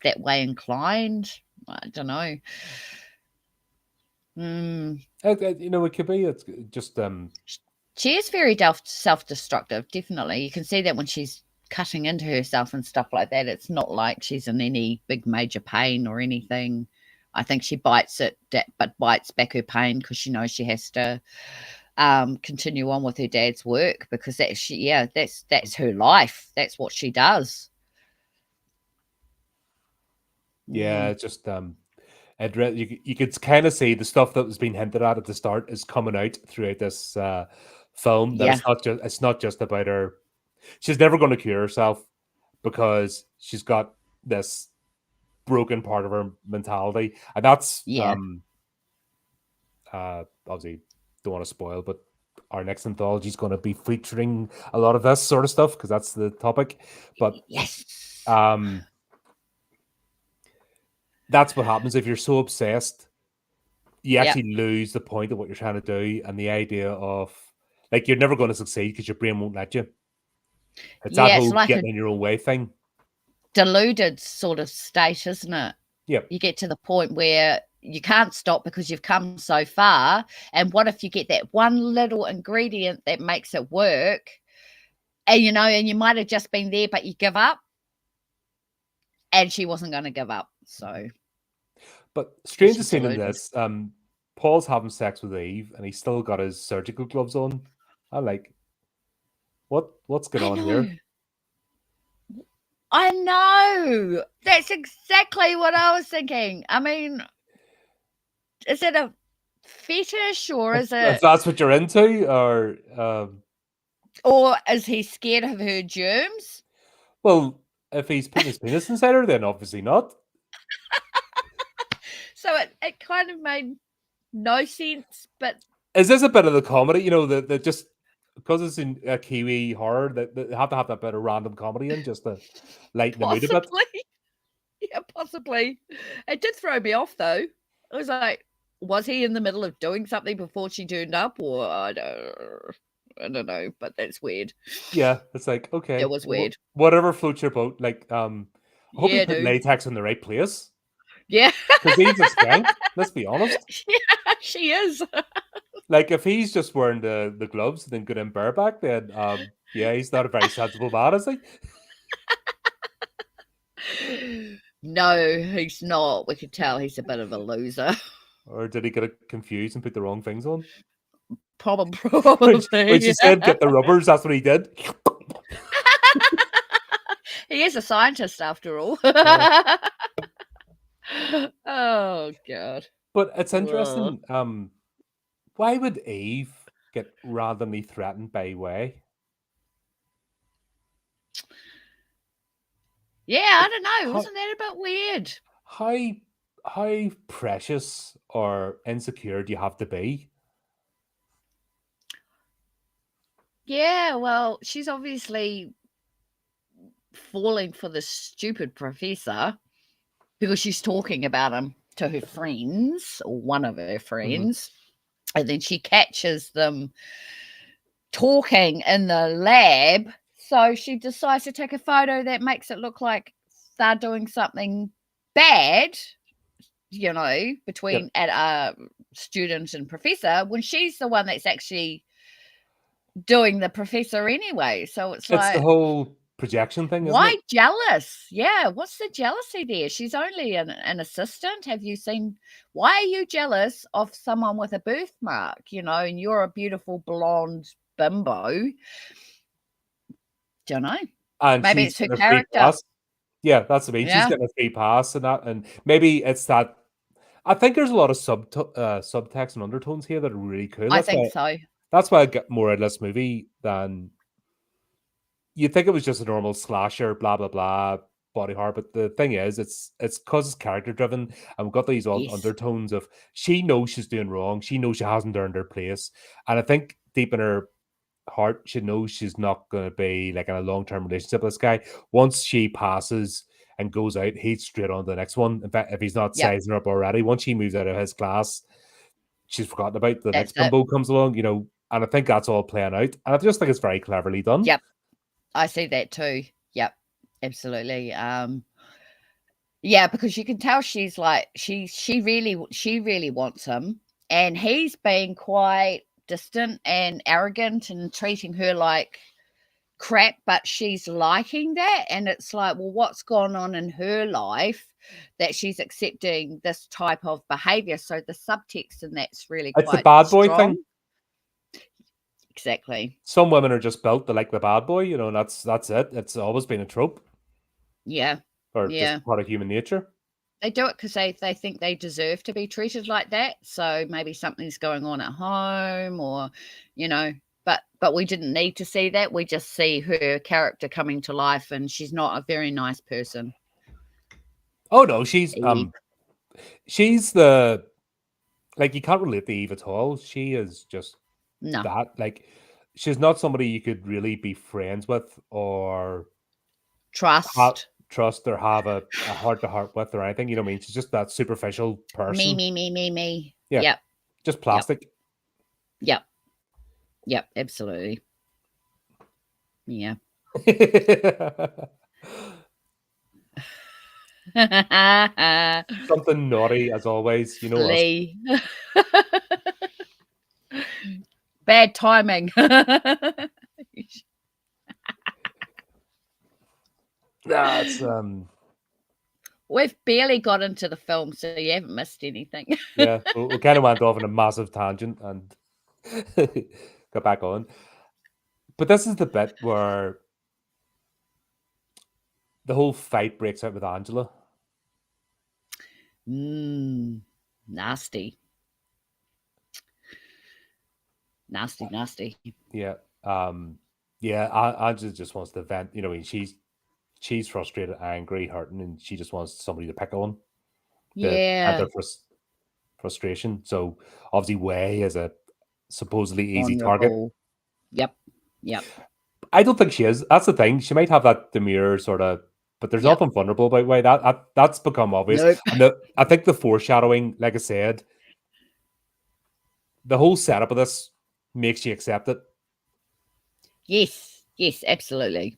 that way inclined. I don't know. Mm. It could be. It's just She is very self-destructive, definitely. You can see that when she's cutting into herself and stuff like that. It's not like she's in any big major pain or anything. I think she bites back her pain because she knows she has to continue on with her dad's work because that's her life. That's what she does. yeah, Mm, it's just you could kind of see the stuff that was being hinted at the start is coming out throughout this film. That yeah, it's not just about her. She's never going to cure herself because she's got this broken part of her mentality, and that's yeah, obviously don't want to spoil, but our next anthology is going to be featuring a lot of this sort of stuff because that's the topic. But yes, um, that's what happens if you're so obsessed, you yep, actually lose the point of what you're trying to do and the idea of like you're never going to succeed because your brain won't let you. It's that yeah. It's whole like a getting in your own way thing. deluded sort of state, isn't it? Yep. You get to the point where you can't stop because you've come so far. And what if you get that one little ingredient that makes it work? And and you might have just been there, but you give up. And she wasn't going to give up. So But she's strangest scene in deluded. this, Paul's having sex with Eve and he's still got his surgical gloves on. I'm like, what's going I on here? know. I know. That's exactly what I was thinking. I mean, is it a fetish, or is If it, that's what you're into, or is he scared of her germs? well, if he's putting his penis inside her, then obviously not. So it kind of made no sense, but Is this a bit of the comedy? You know, that just because it's in a Kiwi horror, that they have to have that bit of random comedy in just to lighten the mood a bit. possibly, yeah, possibly. It did throw me off though. I was like, was he in the middle of doing something before she turned up, or I don't know, but that's weird. Yeah, it's like It okay, was weird. whatever floats your boat. Like, I hope he Yeah, put dude. latex in the right place Yeah, because he's a skank. Let's be honest. yeah, she is. Like, if he's just wearing the gloves and then good in bareback, then yeah, he's not a very sensible man, is he? No, he's not. We could tell he's a bit of a loser. Or did he get it confused and put the wrong things on? When Probably. she said get the rubbers, that's what he did. He is a scientist after all. Yeah. Oh god. But it's Ugh. interesting. Why would Eve get randomly threatened by Way? Yeah, I Like, don't know. how Wasn't that a bit weird? how how precious or insecure do you have to be? Yeah, well, she's obviously falling for this stupid professor because she's talking about him to her friends, or one of her Mhm. friends, and then she catches them talking in the lab. So she decides to take a photo that makes it look like they're doing something bad, Yep. between at student and professor, when she's the one that's actually doing the professor anyway. So it's It's the like, whole projection thing, isn't it? why jealous? Yeah, what's the jealousy there? She's only an assistant. Have you seen? Why are you jealous of someone with a birthmark? And you're a beautiful blonde bimbo. Don't know. And Maybe she's it's her getting a free character. pass. Yeah, that's what I mean. She's Yeah, getting a free pass and that, and maybe it's that. I think there's a lot of subtext and undertones here that are really cool. I That's think why so. I get more out of this movie than you'd think it was just a normal slasher, blah blah blah, body horror. But the thing is, it's because it's character driven, and we've got these Yes, undertones of she knows she's doing wrong, she knows she hasn't earned her place, and I think deep in her heart, she knows she's not going to be like in a long term relationship with this guy. Once she passes and goes out, he's straight on to the next one. In fact, if he's not yep, sizing her up already, once she moves out of his class, she's forgotten about the that's next it. bimbo comes along, and I think that's all playing out. And I just think it's very cleverly done. Yep, I see that too. Yep, absolutely. Yeah, because you can tell she's like she really wants him, and he's being quite distant and arrogant and treating her like crap, but she's liking that, and it's like, well, what's gone on in her life that she's accepting this type of behavior? So the subtext in that's really It's the quite bad boy strong. thing. Exactly. Some women are just built to like the bad boy, and that's it. It's always been a trope Yeah. or Yeah. just part of human nature. They do it because they think they deserve to be treated like that. So maybe something's going on at home, or, you know, but we didn't need to see that. We just see her character coming to life, and she's not a very nice person. Oh no, she's Eve. she's the like you can't relate to Eve at all. She is just No. that like she's not somebody you could really be friends with or Trust. trust or have a heart to heart with or anything. You know what I mean? She's just that superficial Me, person. me, me, me, me. Yeah, Yep. just Yep. plastic. Yep. Yep. Absolutely. Yeah. Something naughty as always. You know us. Flea. Bad timing. That's We've barely got into the film, so you haven't missed anything. yeah. We kind of went off on a massive tangent and got back on. But this is the bit where the whole fight breaks out with Angela. Nasty. Nasty, nasty. Yeah. Yeah, Angela just wants to vent. You know, I mean, she's frustrated, angry, hurting, and she just wants somebody to pick on to vent Yeah. her frustration. So obviously, Way is a supposedly easy target. Vulnerable. Yep. Yep. I don't think she is. That's the thing. She might have that demure sort of, but there's Yep. nothing vulnerable about Way. That's become obvious. Nope. And I think the foreshadowing, like I said, the whole setup of this makes you accept it. Yes. Yes, absolutely. You know,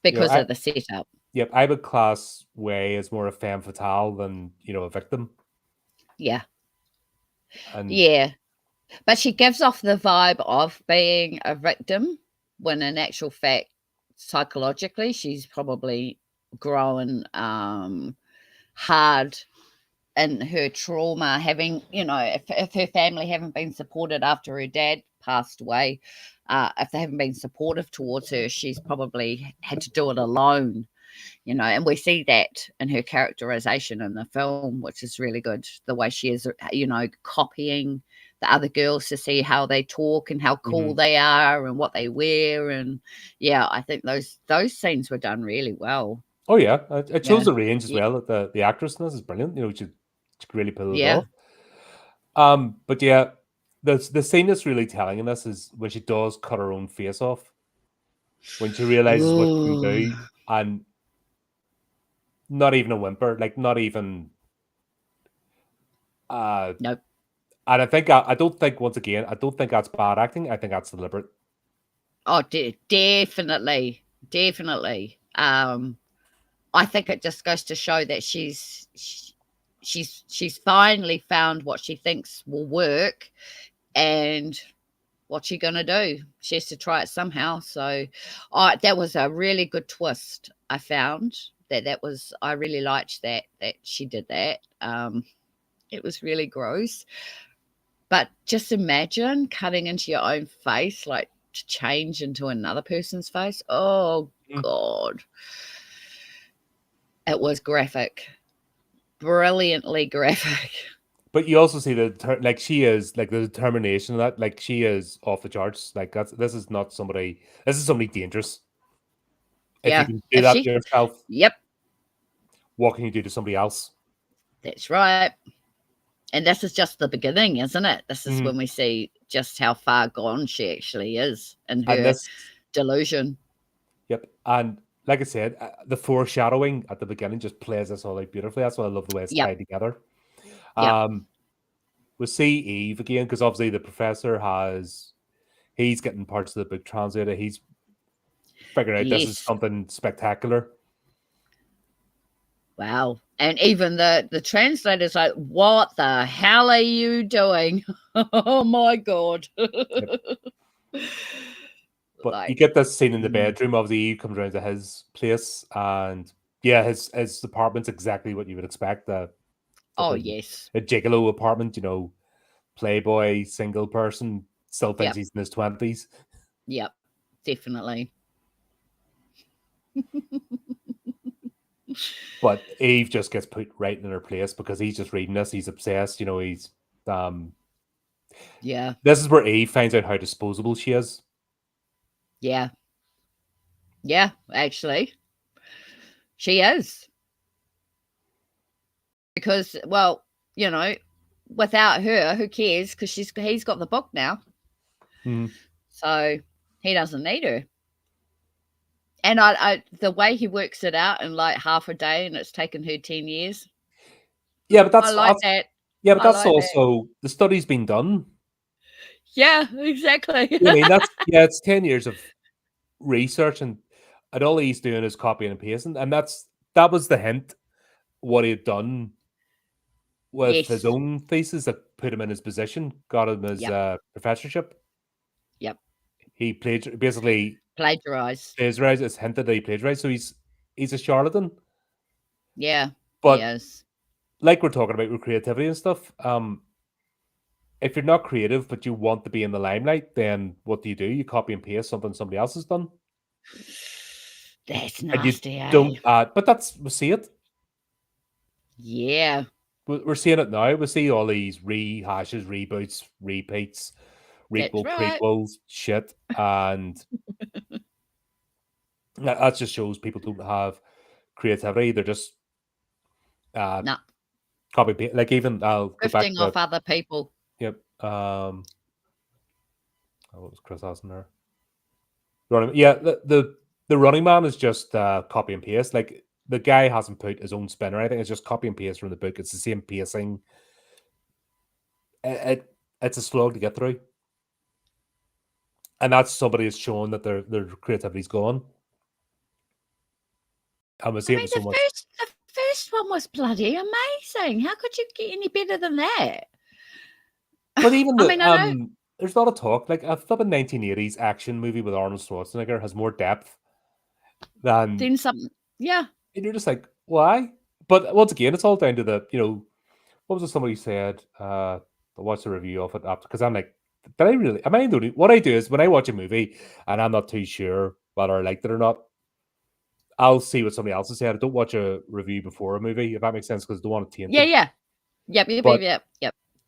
Because of the setup. yep, I would class Way as more a femme fatale than a victim. Yeah. And Yeah. But she gives off the vibe of being a victim when in actual fact, psychologically, she's probably grown hard in her trauma, having, if her family haven't been supported after her dad passed away, if they haven't been supportive towards her, she's probably had to do it alone. And we see that in her characterization in the film, which is really good. The way she is, copying the other girls to see how they talk and how cool they are and what they wear. And yeah, I think those scenes were done really well. oh yeah, it shows Yeah. the range as Yeah. well. That the actress in this is brilliant. You know, she could really pull it Yeah. off. But yeah, the scene that's really telling in this is when she does cut her own face off, when she realizes what she can Ooh. do, and not even a whimper, like not even. Nope. And I don't think once again, I don't think that's bad acting. I think that's deliberate. Oh, definitely. Definitely. I think it just goes to show that she's finally found what she thinks will work, and what's she gonna do? She has to try it somehow. So, that was a really good twist. I found I really liked that she did that. It was really gross, but just imagine cutting into your own face, like to change into another person's face. Oh Mm. God, it was graphic, brilliantly graphic. But you also see like she is like the determination of that, like she is off the charts. Like this is not somebody. This is somebody dangerous. If you Yeah, can do if that to she, yourself, yep, what can you do to somebody else? that's right. And this is just the beginning, isn't it? This is Mhm. when we see just how far gone she actually is in And her this, delusion. yep. And like I said, the foreshadowing at the beginning just plays this all out beautifully. That's why I love the way it's Yep, tied together. yep, We see Eve again because obviously the professor he's getting parts of the book translated. He's figuring out this is yes. something spectacular. Wow. And even the translator's like, what the hell are you doing? Oh my God. Yep. But you Like, get this scene in the mm, bedroom. Obviously, Eve comes around to his place, and yeah, his apartment's exactly what you would expect. A oh, fucking yes. a gigolo apartment, playboy, single person, still thinks Yep, he's in his 20s. yep, definitely. But Eve just gets put right in her place because he's just reading this. He's obsessed. He's um. Yeah, This is where Eve finds out how disposable she is. yeah, yeah, actually, she is. Because, well, you know, without her, who cares? Because he's got the book now. Mhm. So he doesn't need her. And I the way he works it out in like half a day, and it's taken her 10 years. Yeah, but I like that. but I that's like that. also the study's been done. Yeah, exactly. I mean, it's 10 years of research, and all he's doing is copying and pasting, and that was the hint what he had done with his Yes. own thesis that put him in his position, got him his Yep. professorship. Yep. He basically Plagiarize. plagiarized. It's hinted that he plagiarized, so he's a charlatan. Yeah, he But is. like we're talking about with creativity and stuff, if you're not creative but you want to be in the limelight, then what do? You copy and paste something somebody else has done, That's and you nasty, eh? don't add. But we see it. Yeah. We're seeing it now. We see all these rehashes, reboots, repeats, That's requel, right. prequels, shit, and that just shows people don't have creativity. They're just No, copy paste. Like even I'll go back drifting to off other people. yep. What was Chris Hassan there? Yeah, the Running Man is just copy and paste. Like the guy hasn't put his own spin or anything. It's just copy and paste from the book. It's the same pacing. It's a slog to get through, and that's somebody has shown that their creativity's gone. And we're I seeing mean, it so much. the first one was bloody amazing. How could you get any better than that? But even I the mean, I know there's a lot of talk. Like a flipping 1980s action movie with Arnold Schwarzenegger has more depth than, then something. Yeah, and you're just like, why? But once again, it's all down to the what was it somebody said? I watched a review of it after because I'm like, did I really? Am I the only? What I do is when I watch a movie and I'm not too sure whether I liked it or not, I'll see what somebody else has said. I don't watch a review before a movie, if that makes sense, because I don't want to taint yeah, it. yeah. Yep. But Yep.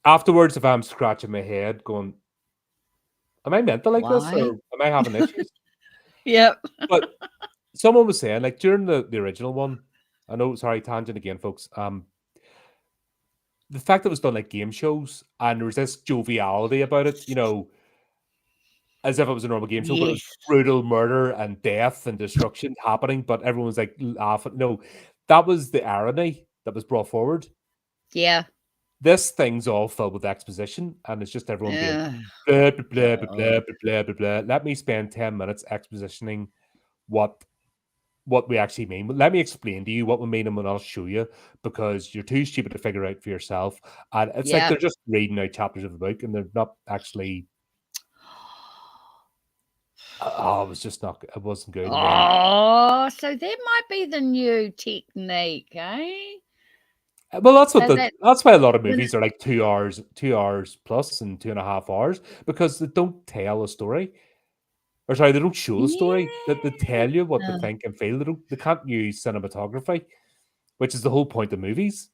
afterwards, if I'm scratching my head, going, "Am I meant to like this, Why? or am I having issues?" Yep. But someone was saying, like during the original one, I know. Sorry, tangent again, folks. The fact that it was done like game shows and there was this joviality about it, as if it was a normal game show, but it was Yes. brutal murder and death and destruction happening, but everyone was like laughing. No, that was the irony that was brought forward. Yeah. This thing's all filled with exposition, and it's just everyone being Ugh, blah blah blah blah God. blah blah blah blah. Let me spend 10 minutes expositioning what we actually mean. Let me explain to you what we mean, and then I'll show you because you're too stupid to figure out for yourself. And it's like Yeah. they're just reading out chapters of the book, and they're not actually. Oh, it was just not. It wasn't good. And then, Oh, so that might be the new technique, eh? well, that's what So the that that's why a lot of when movies are like 2 hours, 2 hours plus, and 2.5 hours because they don't tell a story. Or sorry, they don't show the story. That they tell you what they yeah. think and feel. They can't use cinematography, which is the whole point of movies.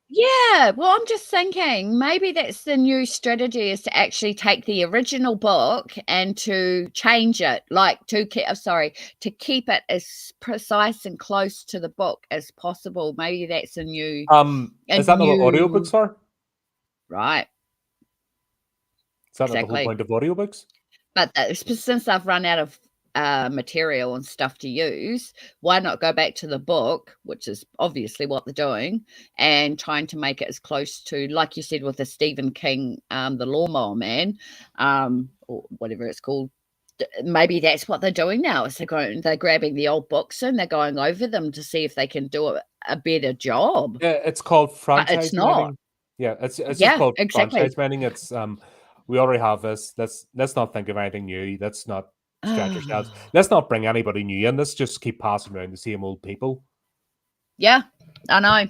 Yeah, well, I'm just thinking maybe that's the new strategy is to actually take the original book and to change it, like to keep it as precise and close to the book as possible. Maybe that's a Is that not what new audiobooks are? right, Is that not the whole exactly. point of audiobooks? But since I've run out of material and stuff to use, why not go back to the book, which is obviously what they're doing, and trying to make it as close to, like you said, with the Stephen King, the Lawnmower Man, or whatever it's called. Maybe that's what they're doing now. Is they're grabbing the old books and they're going over them to see if they can do a better job. Yeah, it's called But franchise it's not. mining. Yeah, it's just Yeah, called exactly. franchise mining. It's we already have this. Let's not think of anything new. Let's not stretch ourselves. Let's not bring anybody new in. Let's just keep passing around the same old people. Yeah, I know.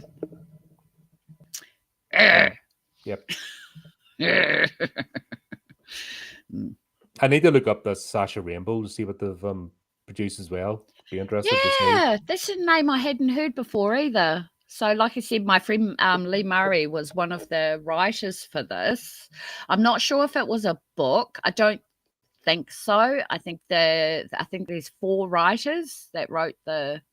Yep. Mm. I need to look up this Sasha Rainbow to see what they've produced as well. Be interested to see. Yeah, that's a name I hadn't heard before either. So, like I said, my friend Lee Murray was one of the writers for this. I'm not sure if it was a book. I don't think so. I think there's 4 writers that wrote the.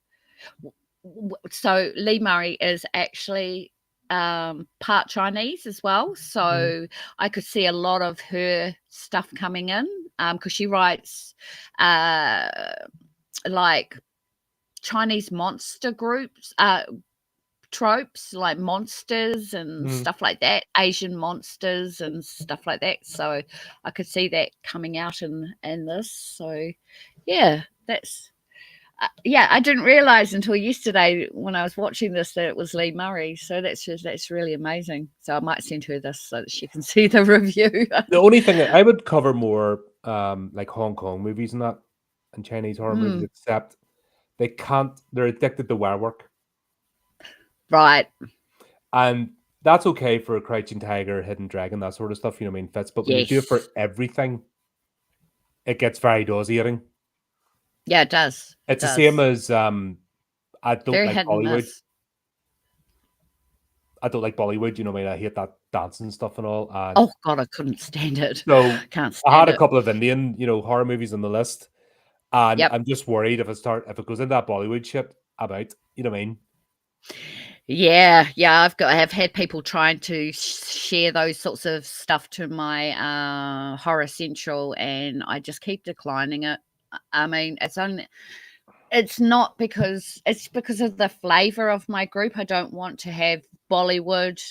So Lee Murray is actually part Chinese as well. So I could see a lot of her stuff coming in because she writes like Chinese monster groups, tropes like monsters and Mm. stuff like that, Asian monsters and stuff like that. So I could see that coming out in this. So yeah, that's yeah. I didn't realize until yesterday when I was watching this that it was Lee Murray. So that's really amazing. So I might send her this so that she can see the review. The only thing I would cover more like Hong Kong movies and that and Chinese horror movies, Mm, except they can't. They're addicted to wire work. right. And that's okay for a Crouching Tiger, Hidden Dragon, that sort of stuff, you know what I mean, fits. But when you do it for Yes. everything, it gets very nauseating. Yeah, it does. It It's the same does. as I don't Very like hit and Bollywood. miss. I don't like Bollywood, you know what I mean? I hate that dancing stuff and all. And Oh god, I couldn't stand it. so Can't I had stand a it. couple of Indian, horror movies on the list, and Yep. I'm just worried if it goes into that Bollywood shit, I'm out. You know what I mean? Yeah, I've had people trying to share those sorts of stuff to my Horror Central, and I just keep declining it. I mean, it's not because it's because of the flavor of my group. I don't want to have Bollywood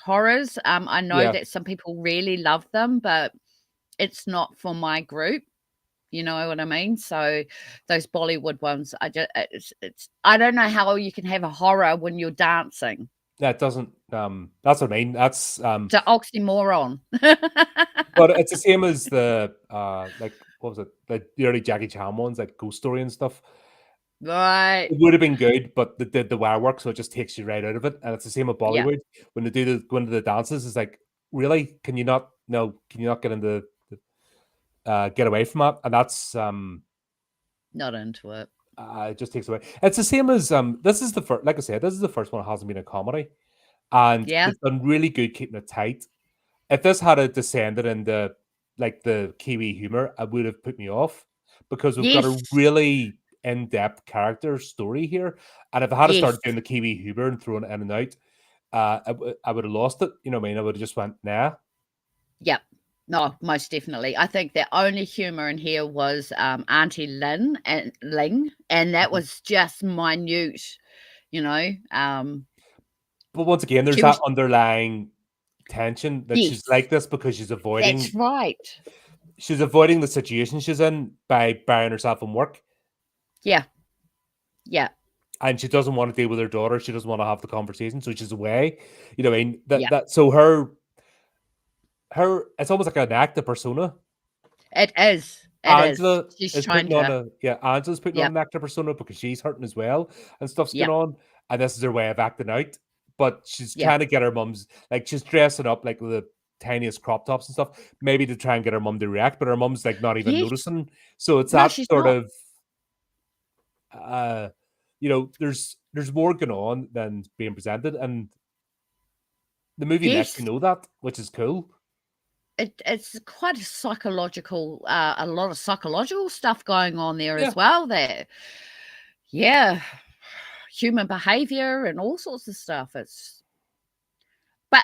horrors. I know Yeah, that some people really love them, but it's not for my group. You know what I mean? So those Bollywood ones, it's I don't know how you can have a horror when you're dancing. that doesn't. That's what I mean. That's It's an oxymoron. but it's the same as the like what was it? The early Jackie Chan ones, like Ghost Story and stuff. Right. It would have been good, but they did the wire work, so it just takes you right out of it. And it's the same with Yeah, Bollywood. When they go into the dances, it's like, really? Can you not can you not get into get away from that? And that's not into it. it just takes away. It's the same as this is the first, like I said, this is the first one that hasn't been a comedy. And Yeah. they've done really good keeping it tight. If this had a descended into like the Kiwi humor, it would have put me off because we've got a Yes. really in-depth character story here. And if I had to Yes. start doing the Kiwi humor and throwing it in and out, I would have lost it. You know what I mean? I would have just went, nah. Yep. No, most definitely. I think the only humor in here was Auntie Ling, and that Mhm. was just minute, you know. But once again, there's She that was underlying tension that she's yes, like this because that's right. she's avoiding the situation she's in by burying herself in work. Yeah, yeah, And she doesn't want to deal with her daughter. She doesn't want to have the conversation, so she's away. You know what I mean? yeah. So her it's almost like an active persona. It is. It is. Angela She's is trying putting on to. a Angela's putting on Yep, an active persona because she's hurting as well and stuff's going yep, on. And this is her way of acting out. But she's yeah. trying to get her mum's like she's dressing up like with the tiniest crop tops and stuff, maybe to try and get her mum to react, but her mum's like not even Yes. noticing. So it's No, that she's sort not. of uh there's more going on than being presented, and the movie lets you Yes. know that, which is cool. It's quite a psychological, a lot of psychological stuff going on there Yeah. as well. There, yeah, human behavior and all sorts of stuff. But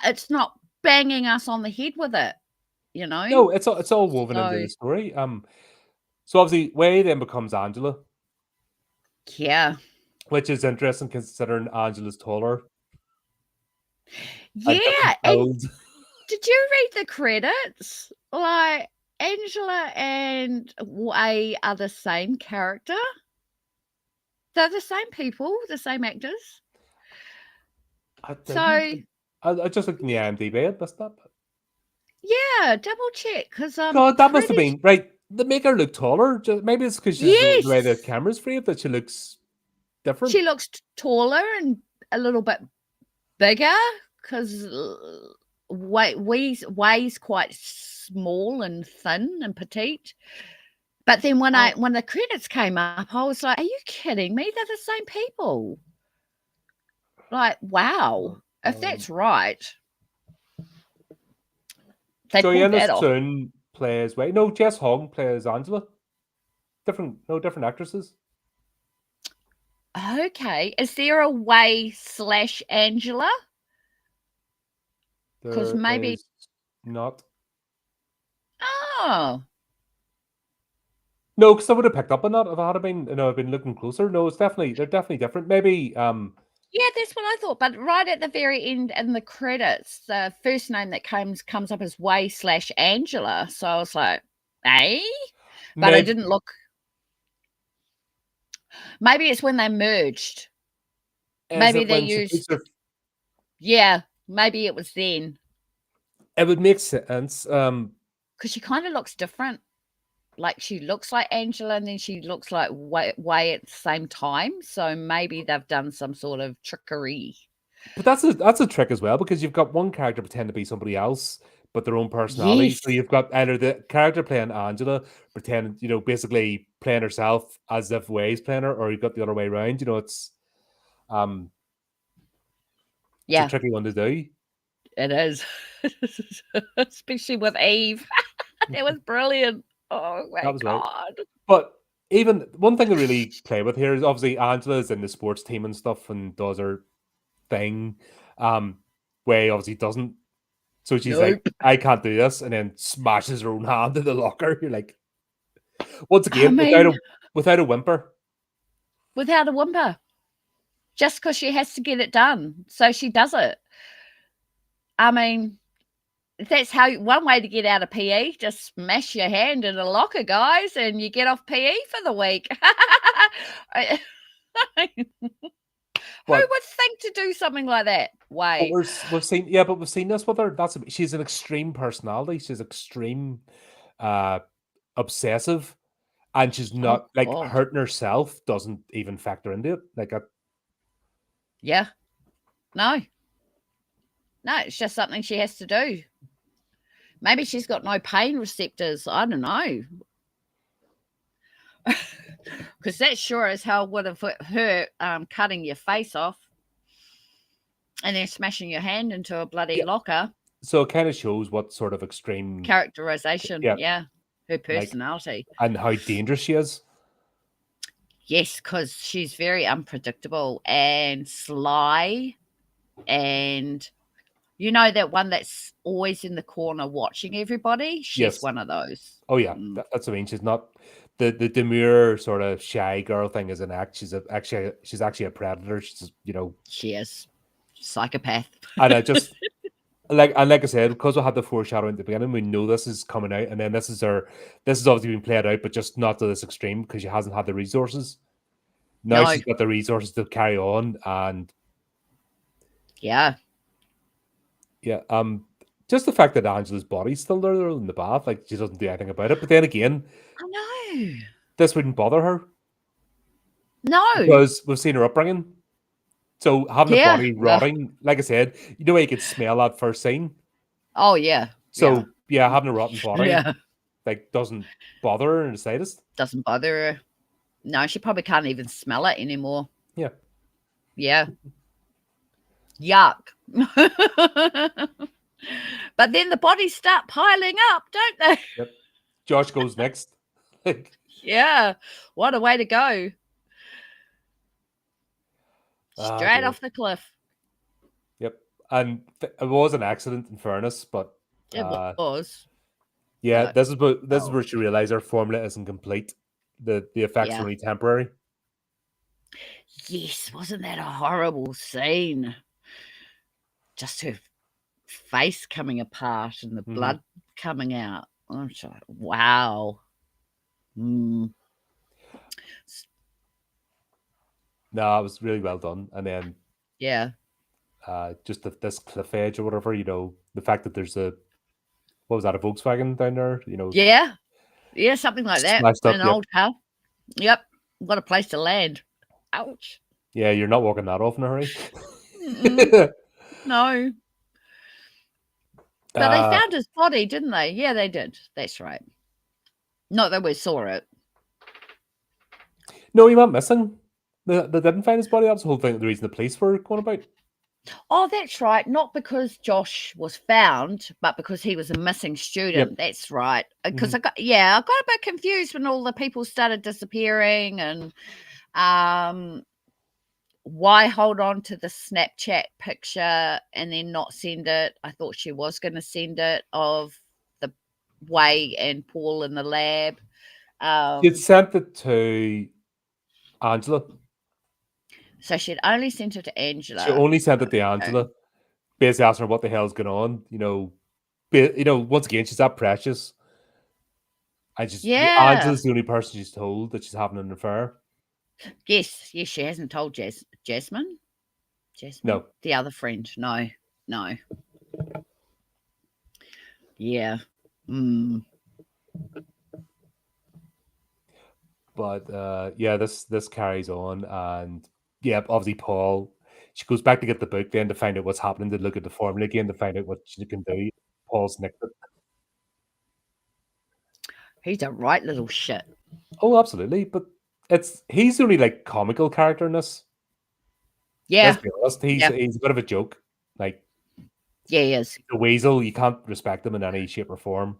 it's not banging us on the head with it, you know. No, it's all woven into So the story. So obviously Way then becomes Angela, yeah, which is interesting considering Angela's taller and yeah. different And build. did you read the credits? Like Angela and Way are the same character. They're the same people, the same actors. I didn't. So I just looked in the IMDb. I missed that. yeah, double check because I'm God, that must have pretty. been right. They make her look taller. Maybe it's because she's the way the Yes, camera's framed that she looks different. she looks taller and a little bit bigger because Way's quite small and thin and petite. But then Oh, when the credits came up, I was like, "Are you kidding me? They're the same people." Like, wow, if um, that's right, they pulled Joanna that off. Soon plays Way. No, Jess Hong plays Angela. Different actresses. Okay, is there a Way/Angela? Because There maybe. is not. Oh, No, because I would have picked up on that if I had been, I've been looking closer. No, they're definitely different. Maybe, yeah, that's what I thought. But right at the very end in the credits, the first name that comes up as Way/Angela. So I was like, eh? But I maybe didn't look. Maybe it's when they merged. is Maybe it they when she puts used. her. Yeah, maybe it was then It would make sense. because she kind of looks different. Like she looks like Angela, and then she looks like Way at the same time. So maybe they've done some sort of trickery. But that's a trick as well because you've got one character pretend to be somebody else, but their own personality. Yes. So you've got either the character playing Angela pretending, basically playing herself as if Way's playing her, or you've got the other way around. Um, it's a Yeah. tricky one to do. It is. Especially with Eve. That was brilliant. Oh my That was right. God. But even one thing to really play with here is obviously Angela is in the sports team and stuff and does her thing. Way obviously doesn't. So she's like, Nope. I can't do this, and then smashes her own hand in the locker. You're like, once I again, mean, without a whimper. without a whimper. Just because she has to get it done. So she does it. I mean, that's how one way to get out of PE, just smash your hand in a locker, guys, and you get off PE for the week. Who But would think to do something like that? but Wait. we've seen but we've seen this with her. She's an extreme personality. She's extreme, uh, obsessive, and she's Oh not like God. hurting herself doesn't even factor into it. Like Yeah. No. No, it's just something she has to do. Maybe she's got no pain receptors. I don't know. Because that sure as hell would have hurt cutting your face off and then smashing your hand into a bloody yeah, locker. so it kind of shows what sort of extreme, Characterization. yeah, Yeah. Her like personality. and how dangerous she is. Yes, because she's very unpredictable and sly. And you know that one that's always in the corner watching everybody? She's Yes. one of those. Oh yeah, that's what I mean. She's not the demure sort of shy girl thing is an act. She's actually a predator. She's She is. Psychopath. and I just like I said, because we had the foreshadowing at the beginning, we know this is coming out, and then this is obviously been played out, but just not to this extreme because she hasn't had the resources. Now No. she's got the resources to carry on, and Yeah. yeah, just the fact that Angela's body's still there in the bath, like she doesn't do anything about it. But then again, I know. this wouldn't bother her No. because we've seen her upbringing. So having a Yeah. body rotting, like I said, you know, you could smell that first scene. Oh, yeah. So yeah, having a rotten body, Yeah. like doesn't bother her in the slightest. Doesn't bother her. No, she probably can't even smell it anymore. Yeah. Yeah. Yuck. But then the bodies start piling up, don't they? Yep. Josh goes next. Yeah. What a way to go. Straight off the cliff. Yep. And it was an accident, in fairness, but It was. yeah, But, this is where she realized her formula isn't complete. The effects are only temporary. Yes, wasn't that a horrible scene? Just her face coming apart and the blood coming out. I'm like, wow. No, it was really well done. And then just this cliff edge or whatever, the fact that there's a Volkswagen down there, Yeah, something like that. smashed up, An old car. Yep. What a place to land. Ouch. Yeah, you're not walking that off in a hurry. No. But they found his body, didn't they? Yeah, they did. That's right. Not that we saw it. No, he went missing. They didn't find his body. That's the whole thing. The reason the police were going about. Oh, that's right. Not because Josh was found, but because he was a missing student. Yep. That's right. Because I got a bit confused when all the people started disappearing, and why hold on to the Snapchat picture and then not send it? I thought she was going to send it of the Way and Paul in the lab. She'd sent it to Angela. So she'd only sent it to Angela. She only sent it to Angela. Basically asking her what the hell's going on. Once again, she's that precious. And Angela's the only person she's told that she's having an affair. Yes, she hasn't told Jasmine. No. The other friend. No. Yeah. But this carries on, and obviously Paul, she goes back to get the book then to find out what's happening, to look at the formula again to find out what she can do. Paul's nicked it. He's a right little shit. Oh, absolutely. But he's the only comical character in this. Yeah. Let's be honest. He's a bit of a joke. Yeah, he is. The weasel, you can't respect him in any shape or form.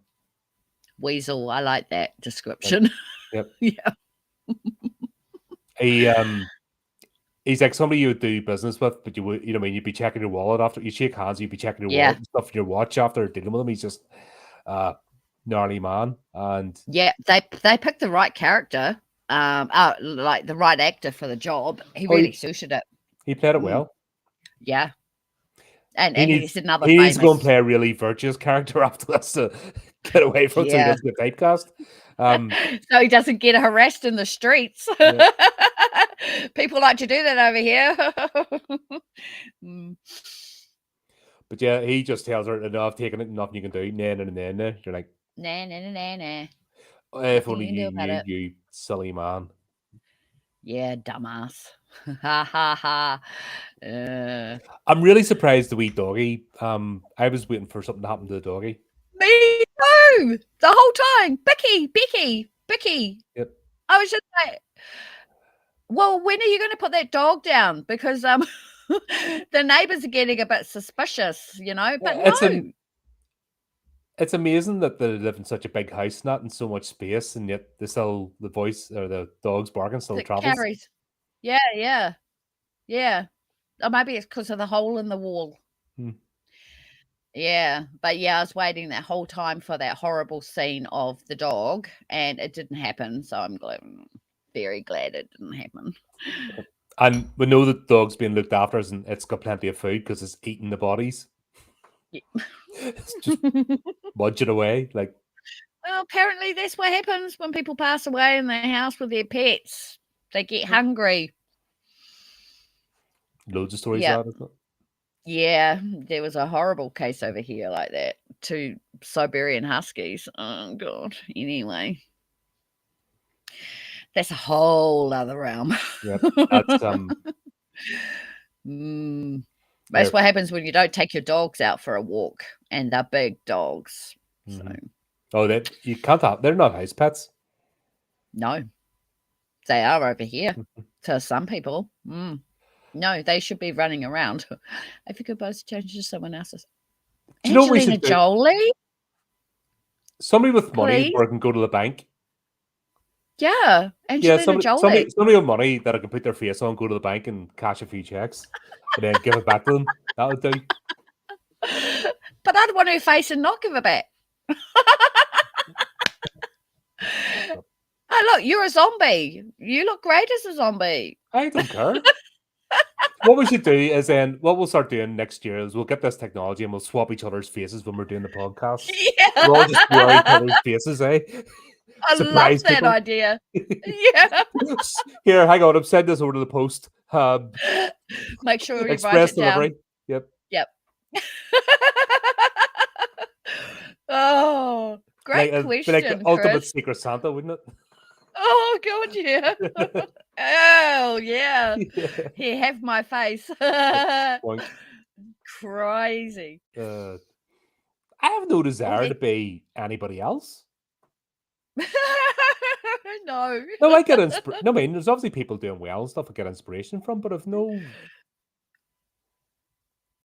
Weasel. I like that description. Yep. Yeah. He's like somebody you would do business with, but you know, you'd be checking your wallet after you shake hands, you'd be checking your wallet Yeah. and stuff in your watch after dealing with him. He's just gnarly man. And Yeah. They picked the right character, like the right actor for the job. He really suited it. he played it well. Yeah. And He he's another needs to go and famous. play a really virtuous character after this to get away from it so he Yeah. doesn't get typecast. So he doesn't get harassed in the streets. Yeah. People like to do that over here. But yeah, he just tells her, "No, I've taken it, nothing you can do." Nah. You're like, Nah. if Nothing only you can do you about knew, it. you silly man. Yeah, dumbass. Ha ha ha. I'm really surprised the wee doggy. I was waiting for something to happen to the doggy. Me too. The whole time. Bicky. Yep. I was just like, well, when are you going to put that dog down? Because the neighbors are getting a bit suspicious, you know. But no. It's amazing that they live in such a big house, not in so much space, and yet the voice or the dog's barking still It travels. carries. Yeah. Or maybe it's because of the hole in the wall. Yeah, but yeah, I was waiting that whole time for that horrible scene of the dog, and it didn't happen. So I'm very glad it didn't happen. And we know that the dog's being looked after, and it's got plenty of food because it's eating the bodies. Yeah. It's just munching away. Like, well, apparently that's what happens when people pass away in their house with their pets. They get hungry. Loads of stories Yeah. out, isn't it? Yeah, there was a horrible case over here like that. 2 Siberian Huskies. Oh, God. Anyway. That's a whole other realm. Yep. That's That's what happens when you don't take your dogs out for a walk, and they're big dogs. So you can't have. They're not house pets. No, they are over here to some people. No, they should be running around. If you could both change to someone else's. Do you know what we Angelina should do? Jolie? Somebody with money Please? where I can go to the bank. Yeah, Angelina Jolie. Somebody with money that I can put their face on, go to the bank and cash a few checks, and then give it back to them. That would do. But I'd want her face and not give it back. Oh, look, you're a zombie. You look great as a zombie. I don't care. What we should do is then what we'll start doing next year is we'll get this technology and we'll swap each other's faces when we're doing the podcast. Yeah. We'll all just blur each other's faces, eh? I love that idea. Yeah. Here, hang on. I'm sending this over to the post. Make sure you Express write it delivery. Down. Yep. Oh, great question, like the ultimate Chris. Secret Santa, wouldn't it? Oh, God, yeah. Oh, yeah. Here, have my face. Crazy. I have no desire to be anybody else. No. No, I get inspiration. No, I mean, there's obviously people doing well and stuff I get inspiration from, but I've no.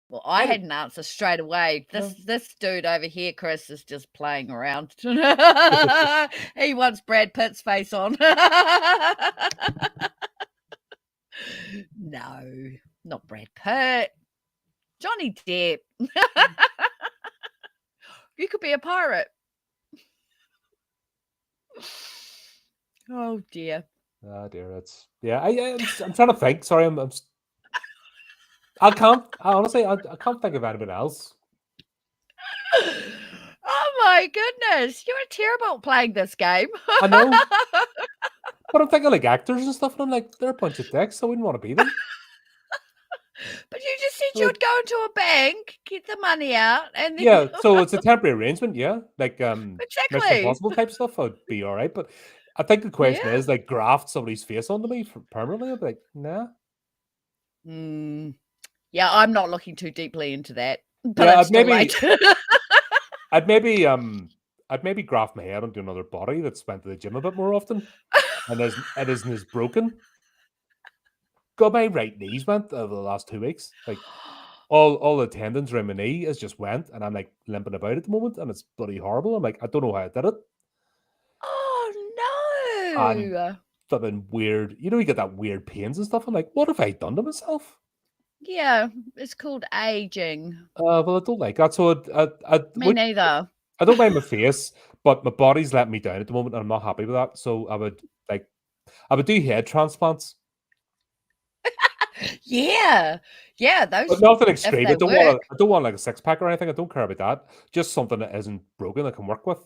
Well, I had an answer straight away. This dude over here, Chris, is just playing around. He wants Brad Pitt's face on. No, not Brad Pitt. Johnny Depp. You could be a pirate. Oh dear. Oh dear, it's I'm trying to think. Sorry, I can't. Honestly, I can't think of anybody else. Oh my goodness, you're terrible at playing this game. I know, but I'm thinking like actors and stuff, and I'm like, they're a bunch of dicks. I wouldn't want to be them. But you just said you'd go into a bank, get the money out, and then... Yeah, so it's a temporary arrangement. Yeah, like Mission Exactly. Impossible type stuff. I'd be all right, but I think the question is like graft somebody's face onto me permanently. I'd be like, nah. Yeah, I'm not looking too deeply into that. But Yeah, it's still late. I'd maybe graft my head onto another body that's went to the gym a bit more often, and it isn't as broken. Got my right knees went over the last 2 weeks. Like, all the tendons around my knee is just went, and I'm like limping about at the moment, and it's bloody horrible. I'm like, I don't know how I did it, Oh and no. flipping weird. You know, you get that weird pains and stuff. I'm like, what have I done to myself? Yeah, it's called aging. Well, I don't like that. So Me neither. I don't mind my face, but my body's letting me down at the moment, and I'm not happy with that. So I would do head transplants, Yeah. Yeah, but those nothing if extreme. they work. I don't want like a six pack or anything. I don't care about that. Just something that isn't broken I can work with,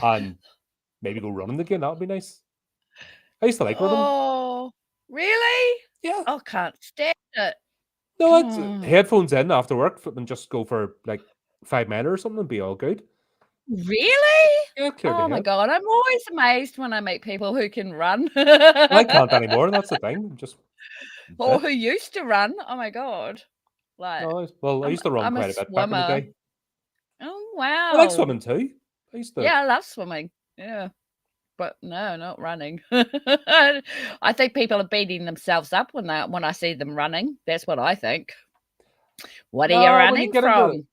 and maybe go running again. That would be nice. I used to like running. Oh, really? Yeah. I can't stand it. No, it's Oh, headphones in after work and just go for like 5 minutes or something and be all good. really? Yeah, clear the Oh my head. god, I'm always amazed when I meet people who can run. Well, I can't anymore. That's the thing. I'm just Or fit. who used to run. Oh my god. Like, No, well, I I'm used to run I'm a quite a bit back in the swimmer. day. Oh, I like wow. swimming too. I used to. Yeah, I love swimming. Yeah, but no, not running. I think people are beating themselves up when I see them running. That's what I think. What are you No, when you running get into from?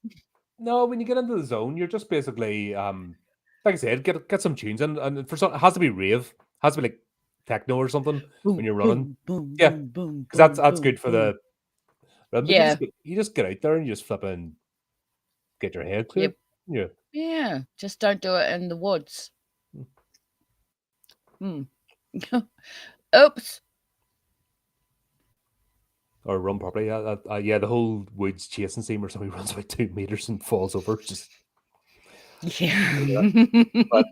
no, when you get into the zone, you're just basically like I said, get some tunes in, and for some it has to be rave, has to be like techno or something when Boom, you're running. boom, boom, Yeah, boom, boom, because boom, that's boom, good for boom. the rhythm. But Yeah. you just get out there and you just flip and get your head clear. Yep. Yeah. Yeah. Just don't do it in the woods. Hmm. Oops. Or run properly. Yeah, yeah, the whole woods chasing scene where somebody runs about 2 meters and falls over. Just Yeah. but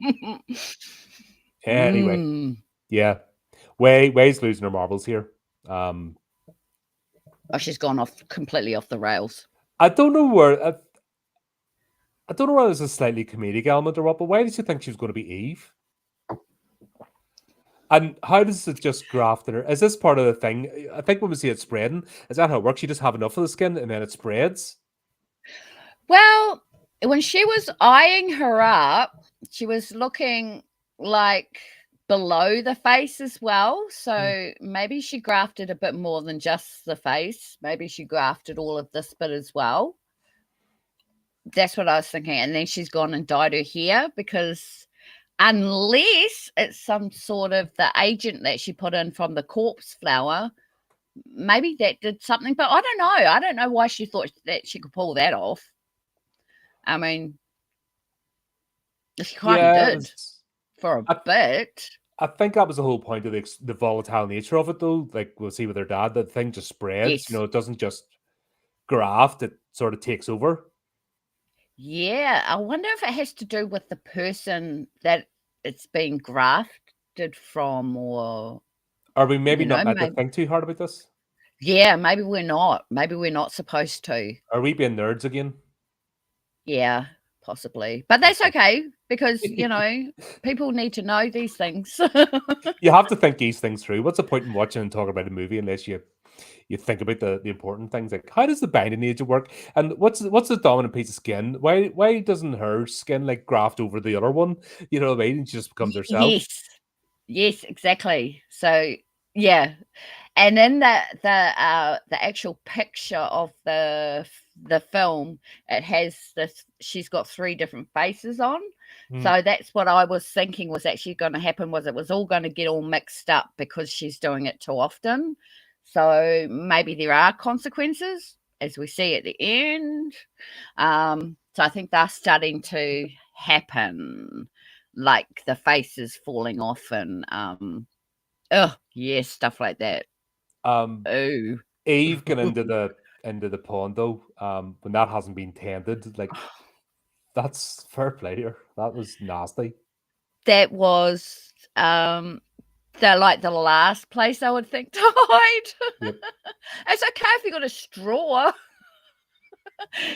anyway, Mm. yeah. Way's losing her marbles here. Um, Oh, she's gone off completely off the rails. I don't know where. I don't know whether there's a slightly comedic element or what, but why did you think she was going to be Eve? And how does it just graft in her? Is this part of the thing? I think when we see it spreading, is that how it works? You just have enough of the skin and then it spreads? Well, when she was eyeing her up, she was looking like below the face as well. Mm. So maybe she grafted a bit more than just the face. Maybe she grafted all of this bit as well. That's what I was thinking. And then she's gone and dyed her hair because unless it's some sort of the agent that she put in from the corpse flower, maybe that did something. But I don't know. I don't know why she thought that she could pull that off. I mean, she kind of Yeah, did for a I, bit. I think that was the whole point of the volatile nature of it, though. Like we'll see with her dad, the thing just spreads. You Yes. know, it doesn't just graft; it sort of takes over. Yeah. I wonder if it has to do with the person that it's being grafted from, or, Are we maybe not meant to maybe. think too hard about this? Yeah, maybe we're not. Maybe we're not supposed to. Are we being nerds again? Yeah, possibly. But that's Okay. okay because, people need to know these things. You have to think these things through. What's the point in watching and talking about a movie unless you think about the important things, like how does the binding agent work, and what's the dominant piece of skin? Why doesn't her skin like graft over the other one? You know what I mean? And she just becomes herself. Yes. Yes, exactly. So, yeah. And in the actual picture of the film, it has this. She's got 3 different faces on. Mm. So that's what I was thinking was actually going to happen. Was it was all going to get all mixed up because she's doing it too often. So maybe there are consequences, as we see at the end. So I think they're starting to happen, like the faces falling off and oh yeah, stuff like that. Um, Oh, Eve going into the pond though, when that hasn't been tended, like that's fair play here. That was nasty. that was the last place I would think to hide. Yep, It's okay if you got a straw,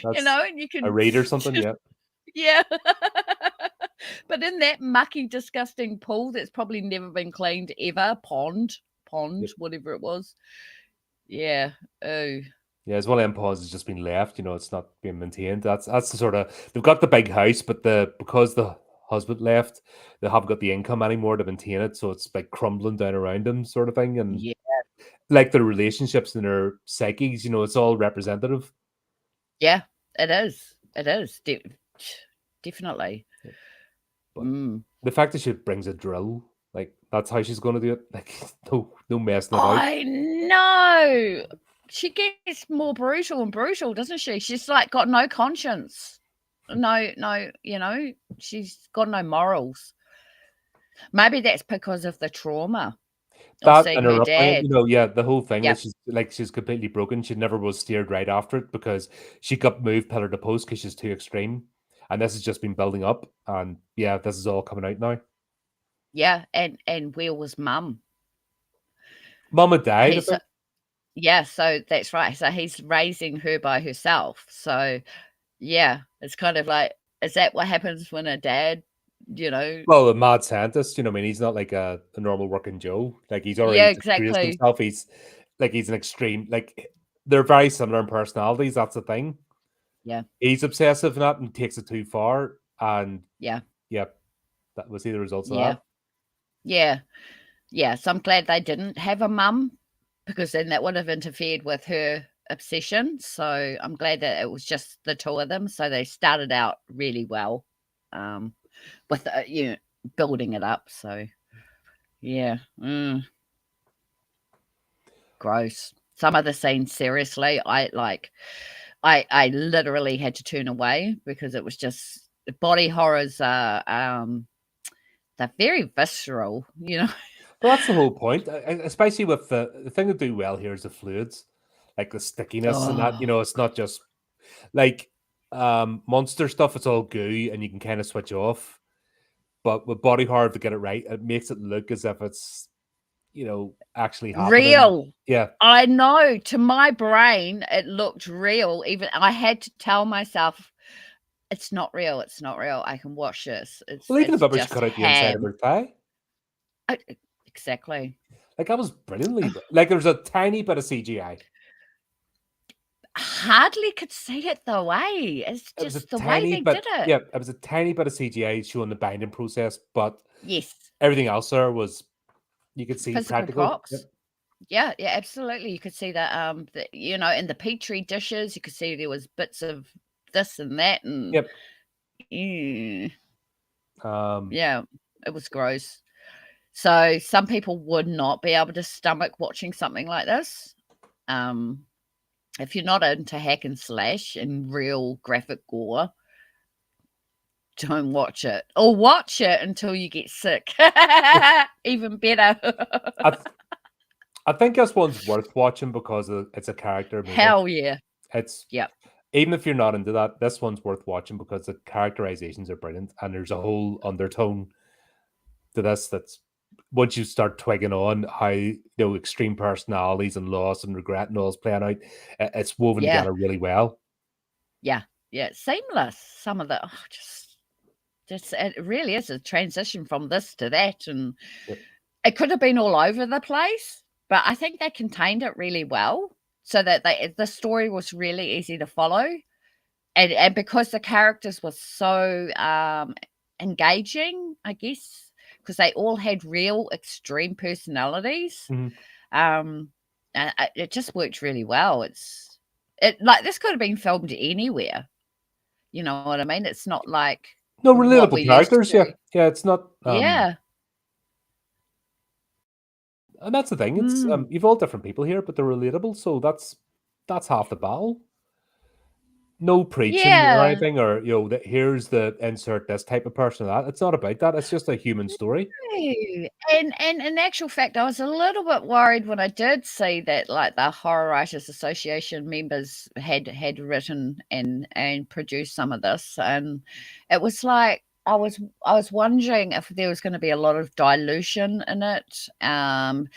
that's and you a can raid or something. Yeah, yeah. But in that mucky, disgusting pool that's probably never been cleaned ever, pond, yep. whatever it was. Yeah. Oh. Yeah, as one of them ponds has just been left. You know, it's not being maintained. That's the sort of they've got the big house, but because the husband left, they haven't got the income anymore to maintain it, so it's like crumbling down around them, sort of thing. And Yeah. like their relationships and their psyches, you know, it's all representative. Yeah, it is. It is. Definitely. But Mm. the fact that she brings a drill, like that's how she's going to do it. Like no messing about. I know. She gets more brutal and brutal, doesn't she? She's like got no conscience. No, she's got no morals. Maybe that's because of the trauma of That seeing and her her upbringing, dad. yeah, the whole thing that Yep. she's completely broken. She never was steered right after it because she got moved pillar to post because she's too extreme, and this has just been building up, and yeah, this is all coming out now. Yeah, and where was mum? Mama died, I He's think. Yeah, so that's right. So he's raising her by herself. So yeah, it's kind of like, is that what happens when a dad, you know? Well, a mad scientist, I mean, he's not like a normal working Joe. Like he's Yeah, already disgraced exactly. himself. He's an extreme. Like they're very similar in personalities. That's the thing. Yeah, He's obsessive in that and takes it too far. And yeah, yeah, that was see the results of yeah, that. yeah, yeah. So I'm glad they didn't have a mum, because then that would have interfered with her obsession. So I'm glad that it was just the two of them. So they started out really well, um, with building it up. So yeah, gross. Some of the scenes, seriously, I literally had to turn away because it was just body horrors are they're very visceral. But that's the whole point, especially with the thing to do well here is the fluids, like the stickiness and that. Oh, It's not just like monster stuff. It's all goo and you can kind of switch off. But with body horror, to get it right, it makes it look as if it's actually happening. real. Yeah. I know, to my brain it looked real. Even I had to tell myself, it's not real, it's not real. I can watch this. It's Well, even it's if ever she just cut out the inside of ham. her thigh, Uh, exactly. like that was brilliantly like there's a tiny bit of CGI. Hardly could see it though, eh? It's It was a just the way tiny they did bit, it. yeah, it was a tiny bit of CGI showing the binding process, but Yes. everything else there was you could see Physical practical. Yep. props. Yeah, yeah, absolutely. You could see that, in the petri dishes, you could see there was bits of this and that, and Yep. mm, Um, yeah, it was gross. So some people would not be able to stomach watching something like this. Um, if you're not into hack and slash and real graphic gore, don't watch it, or watch it until you get sick. Even better. I I think this one's worth watching because it's a character movie. Hell yeah. It's Yep. even if you're not into that, this one's worth watching because the characterizations are brilliant and there's a whole undertone to this that's once you start twigging on how extreme personalities and loss and regret and all is playing out, it's woven Yeah. together really well. Yeah. Yeah. Seamless. Some of the just it really is a transition from this to that, and Yep. it could have been all over the place, but I think they contained it really well, so that the story was really easy to follow, and because the characters were so engaging, I guess, because they all had real extreme personalities. Mhm. It just worked really well. It like this could have been filmed anywhere. You know what I mean? It's not like No, what relatable we're used characters, yeah. to. Yeah, it's not Yeah. and that's the thing. It's Mm. you've all different people here, but they're relatable, so that's half the battle. No preaching or Yeah. anything, or that here's the insert this type of person or that. It's not about that. It's just a human story. No, and in actual fact, I was a little bit worried when I did see that, like, the Horror Writers Association members had written and produced some of this, and it was like I was wondering if there was gonna be a lot of dilution in it, and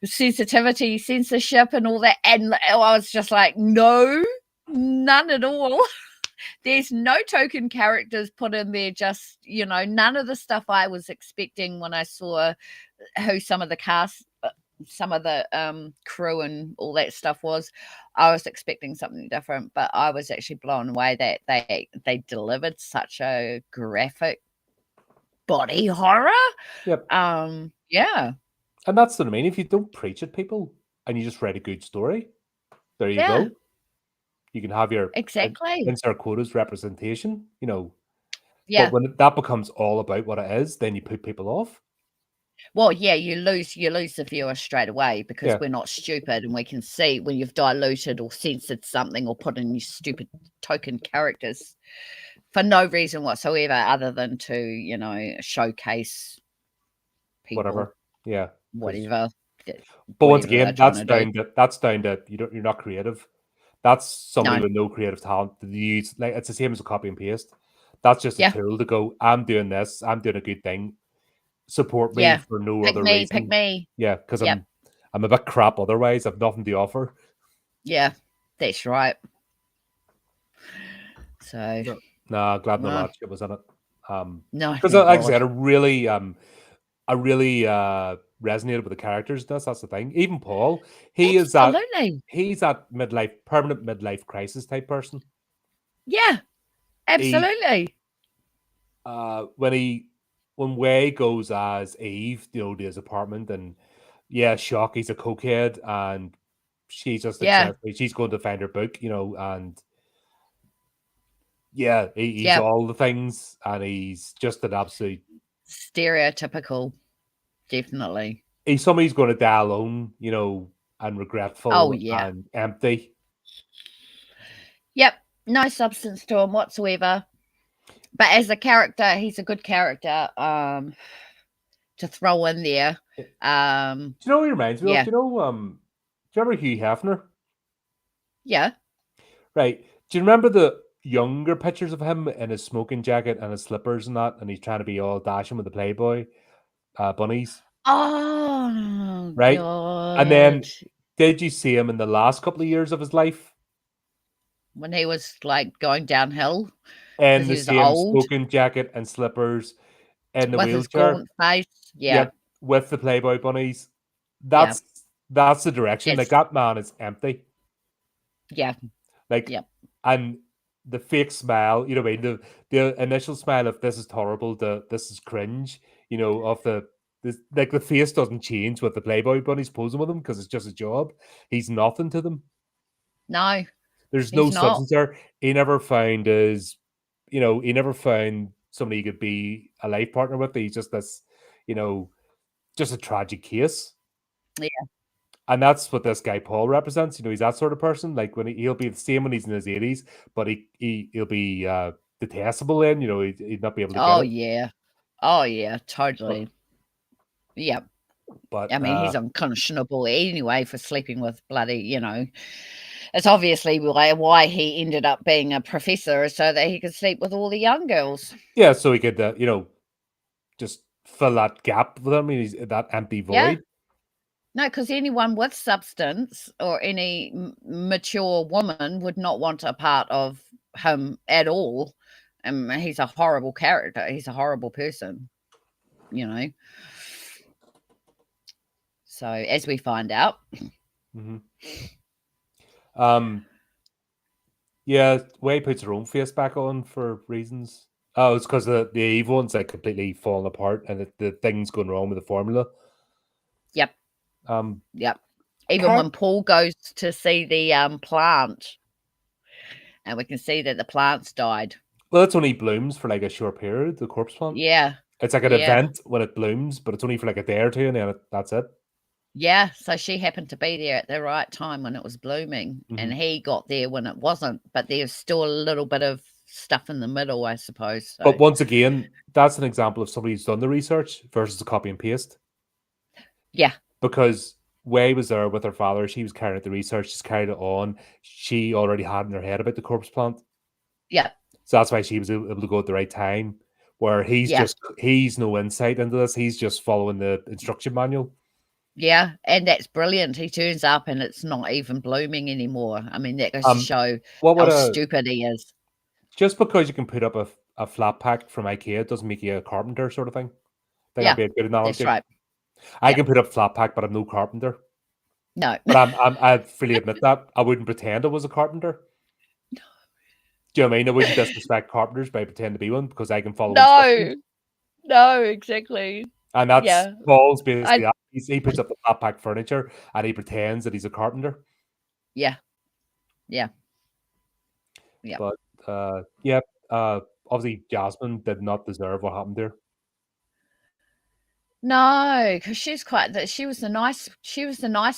sensitivity, censorship, and all that, and I was just like, "No, none at all." There's no token characters put in there, just, none of the stuff I was expecting when I saw who some of the cast, some of the crew and all that stuff was. I was expecting something different, but I was actually blown away that they delivered such a graphic body horror. Yep. Yeah. And that's what I mean. If you don't preach at people and you just write a good story, there you Yeah. go. You can have your Exactly. insert quotas representation, Yeah. but when that becomes all about what it is, then you put people off. Well, yeah, you lose the viewer straight away because Yeah, we're not stupid and we can see when you've diluted or censored something or put in your stupid token characters for no reason whatsoever other than to, showcase people, whatever. Yeah, because whatever but once whatever they're again, trying to do. that's down to you're not creative. That's somebody No. with no creative talent to use. Like it's the same as a copy and paste. That's just a Yeah. tool to go. I'm doing this. I'm doing a good thing. Support me Yeah. for no Pick other me, pick reason. me. Yeah, because Yep. I'm a bit crap otherwise. I've nothing to offer. Yeah. That's right. So, No, nah, glad no no, match it was in it. no, Because thank like I said, God. I really resonated with the characters. That's the thing. Even Paul, Absolutely. he's that permanent midlife crisis type person. Yeah. He Absolutely. when when Way goes as Eve, to his apartment, and yeah, shock, he's a cokehead, and she just Yeah. accepts she's going to find her book, and yeah, he's Yeah. all the things, and he's just an absolute. Stereotypical. Definitely. He's somebody who's going to die alone, and Oh, regretful yeah. and empty. Yep. No substance to him whatsoever. But as a character, he's a good character to throw in there. Do you know what he reminds me of? Yeah. Do you remember Hugh Hefner? Yeah. Right. Do you remember the younger pictures of him in his smoking jacket and his slippers and that, and he's trying to be all dashing with the Playboy bunnies, Oh, right? And God. then, did you see him in the last couple of years of his life When he was like going downhill in because the he was same old smoking jacket and slippers in the with his wheelchair? gaunt face. Yeah. Yep, with the Playboy bunnies. Yeah. That's the direction. Like It's, that man is empty. yeah. Like, Yep. and the fake smile, what I mean? The initial smile of this is horrible, this is cringe, of like the face doesn't change with the Playboy bunnies posing with him because it's just a job. He's nothing to them. No, There's no he's not. substance there. He never found he never found somebody he could be a life partner with. He's just this, you know, just a tragic case. Yeah. And that's what this guy Paul represents. He's that sort of person. Like when he'll be the same when he's in his 80s, but he'll be detestable then. He'd not be able to get Oh, it. yeah. Oh, yeah. But Totally. Yep. but I mean, he's unconscionable anyway for sleeping with bloody. It's obviously why he ended up being a professor so that he could sleep with all the young girls. yeah, so he could just fill that gap with him. He's that empty Yeah. void. No, because anyone with substance or any mature woman would not want a part of him at all. He's a horrible character. He's a horrible person, you know. So as we find out, Mm-hmm. Yeah, Way puts her own face back on for reasons. Oh, it's because the evil one's like completely falling apart, and the thing's going wrong with the formula. yep, Um, yep. Even can't when Paul goes to see the plant, and we can see that the plant's died. Well, it's only blooms for like a short period. The corpse plant. Yeah, It's like an yeah, event when it blooms, but it's only for like a day or two, and then that's it. yeah. So she happened to be there at the right time when it was blooming, Mm-hmm. and he got there when it wasn't. But there's still a little bit of stuff in the middle, I suppose. So. But once again, that's an example of somebody who's done the research versus a copy and paste. Yeah. Because Way was there with her father. She was carrying out the research. She's carried it on. She already had in her head about the corpse plant. Yeah. So that's why she was able to go at the right time. Where he's no insight into this. He's just following the instruction manual. Yeah, and that's brilliant. He turns up and it's not even blooming anymore. I mean, that goes to show how stupid he is. Just because you can put up a flat pack from IKEA doesn't make you a carpenter, sort of thing. I think that'd be a good analogy. That's right. I can put up flat pack, but I'm no carpenter. No. But I fully admit that. I wouldn't pretend I was a carpenter. Do you know what I mean? I wouldn't disrespect carpenters by pretending to be one because I can follow instructions. No, exactly. And that's Paul's basically that. He puts up the flat pack furniture and he pretends that he's a carpenter. Yeah. Yeah. Yeah. But yeah, obviously Jasmine did not deserve what happened there. No, because she's quite that she was the nice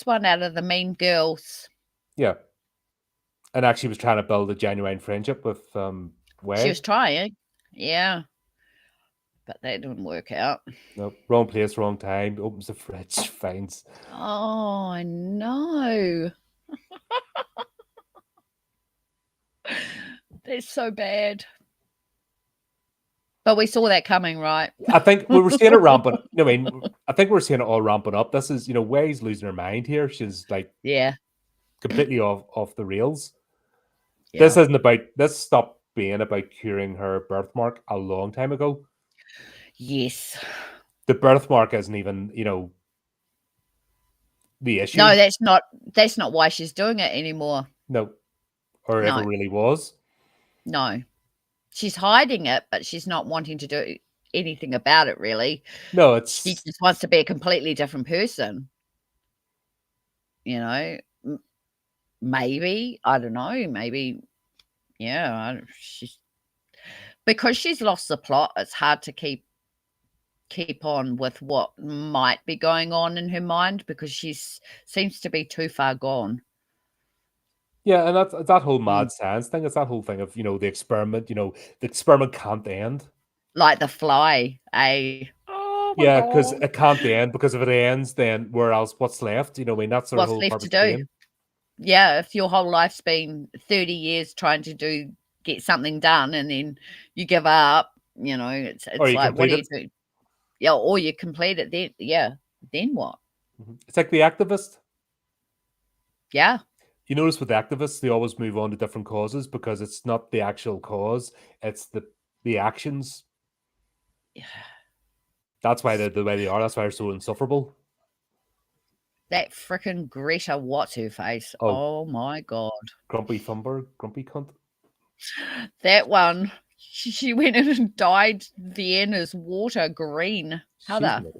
one out of the mean girls. Yeah, and actually was trying to build a genuine friendship with She Wei. was trying. Yeah, but that didn't work out. Nope, wrong place, wrong time. Opens the fridge, finds. Oh, I know. That's so bad. But we saw that coming, right? I think we were seeing it ramping. I mean, I think we're seeing it all ramping up. This is, Wei's losing her mind here. She's like Yeah, completely off the rails. This yeah. isn't about. This stopped being about curing her birthmark a long time ago. Yes. The birthmark isn't even, the issue. No, that's not why she's doing it anymore. No, or ever No, really was. no. She's hiding it, but she's not wanting to do anything about it really. No, She it's just wants to be a completely different person, you know? Maybe, I don't know, maybe yeah, she's because she's lost the plot, it's hard to keep on with what might be going on in her mind because she's seems to be too far gone. yeah, and that's it's that whole Mm. mad science thing. It's that whole thing of the experiment. The experiment can't end. Like The Fly, oh my Yeah, because god. it can't end. Because if it ends, then where else? What's left? I mean, that's their What's whole left to purpose of do? being. Yeah, if your whole life's been 30 years trying to get something done and then you give up, Or it's you like, what complete do you it. do? Yeah, or you complete it then. Yeah, then what? It's like the activist. Yeah. You notice with activists, they always move on to different causes because it's not the actual cause; it's the actions. That's why they're the way they are. That's why they're so insufferable. That freaking Greta, what's her face? Oh, Oh my god. grumpy Thumber, grumpy cunt. That one, she went in and dyed Vienna's water green. How She's the mad.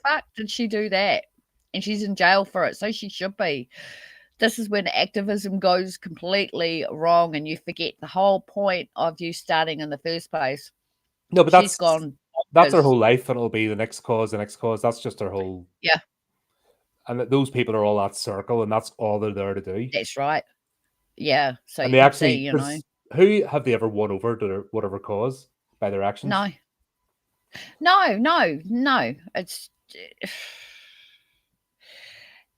fuck did she do that? And she's in jail for it, so she should be. This is when activism goes completely wrong and you forget the whole point of you starting in the first place. No, but She's that's gone that's her bonkers. whole life, and it'll be the next cause, the next cause. That's just her whole. Yeah, And those people are all that circle, and that's all they're there to do. that's right. Yeah, so And you they can see, actually, because who have they ever won over to their whatever cause by their actions? no, no, no, no. It's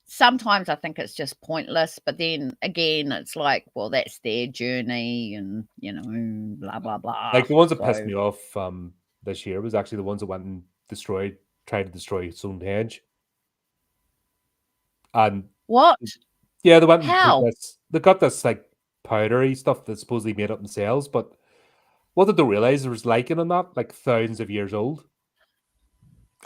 sometimes I think it's just pointless, but then again, it's like, well, that's their journey, and blah blah blah. Like the ones that pissed So me off this year was actually the ones that went and tried to destroy Stonehenge. And what? yeah, they went and put How? this. They got this like powdery stuff that's supposedly made up themselves, but what did they realize? There was lichen in that, like thousands of years old,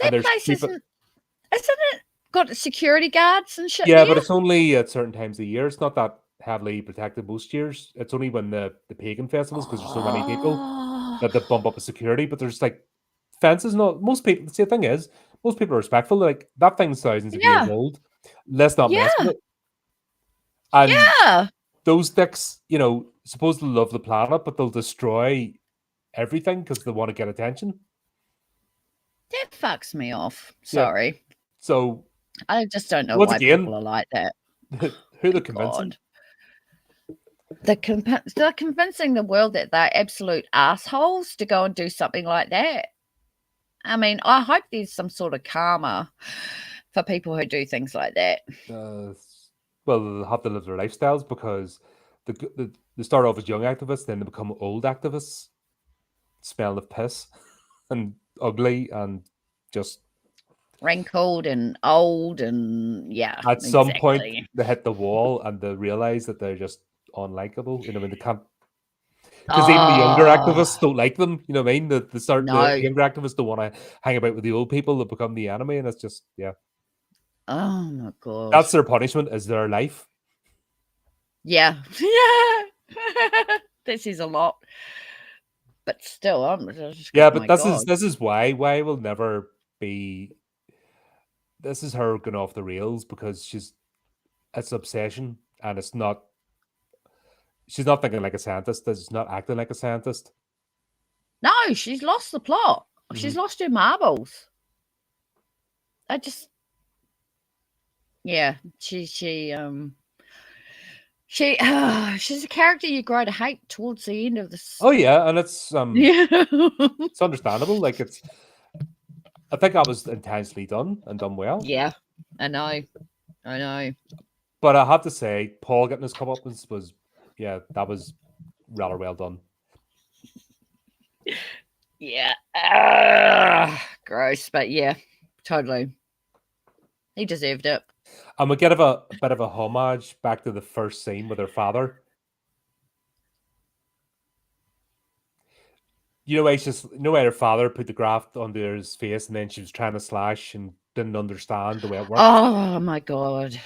and That there's place people. isn't it got security guards and shit Yeah, there? but it's only at certain times of the year. It's not that heavily protected most years. It's only when the pagan festivals, because there's so many people, Oh, that they bump up the security. But there's like fences. Not most people. See, the thing is, most people are respectful. Like that thing's thousands of years yeah, old. Let's not mess yeah, with it. And yeah. those dicks, supposedly love the planet, but they'll destroy everything because they want to get attention. That fucks me off. Yeah. Sorry. So I just don't know once why again, people are like that. who My they're convincing? God. They're convincing the world that they're absolute assholes to go and do something like that. I mean, I hope there's some sort of karma for people who do things like that. Uh, well, they'll have to live their lifestyles because they start off as young activists, then they become old activists, smelling of piss and ugly and just Wrinkled and old and yeah, at some point exactly. they hit the wall and they realize that they're just unlikable. When they can't, because even the younger Oh, activists don't like them. You know what I mean? The no. younger activists don't want to hang about with the old people that become the enemy, and it's just yeah, Oh my God. that's their punishment is their life. Yeah. Yeah. This is a lot. But still, I'm just Yeah, going, but my this is God. this is why will never be. This is her going off the rails because it's obsession and it's not. she's not thinking like a scientist. She's not acting like a scientist. No, she's lost the plot. She's lost her marbles. I just, yeah, she's a character you grow to hate towards the end of this. Oh yeah, and it's Yeah. it's understandable. Like I think that was intentionally done and done well. Yeah, I know. But I have to say, Paul getting his comeuppance was, that was rather well done. Yeah. Gross, but yeah, totally. He deserved it. And we get a bit of a homage back to the first scene with her father. You know why her father put the graft under his face and then she was trying to slash and didn't understand the way it worked. Oh my god.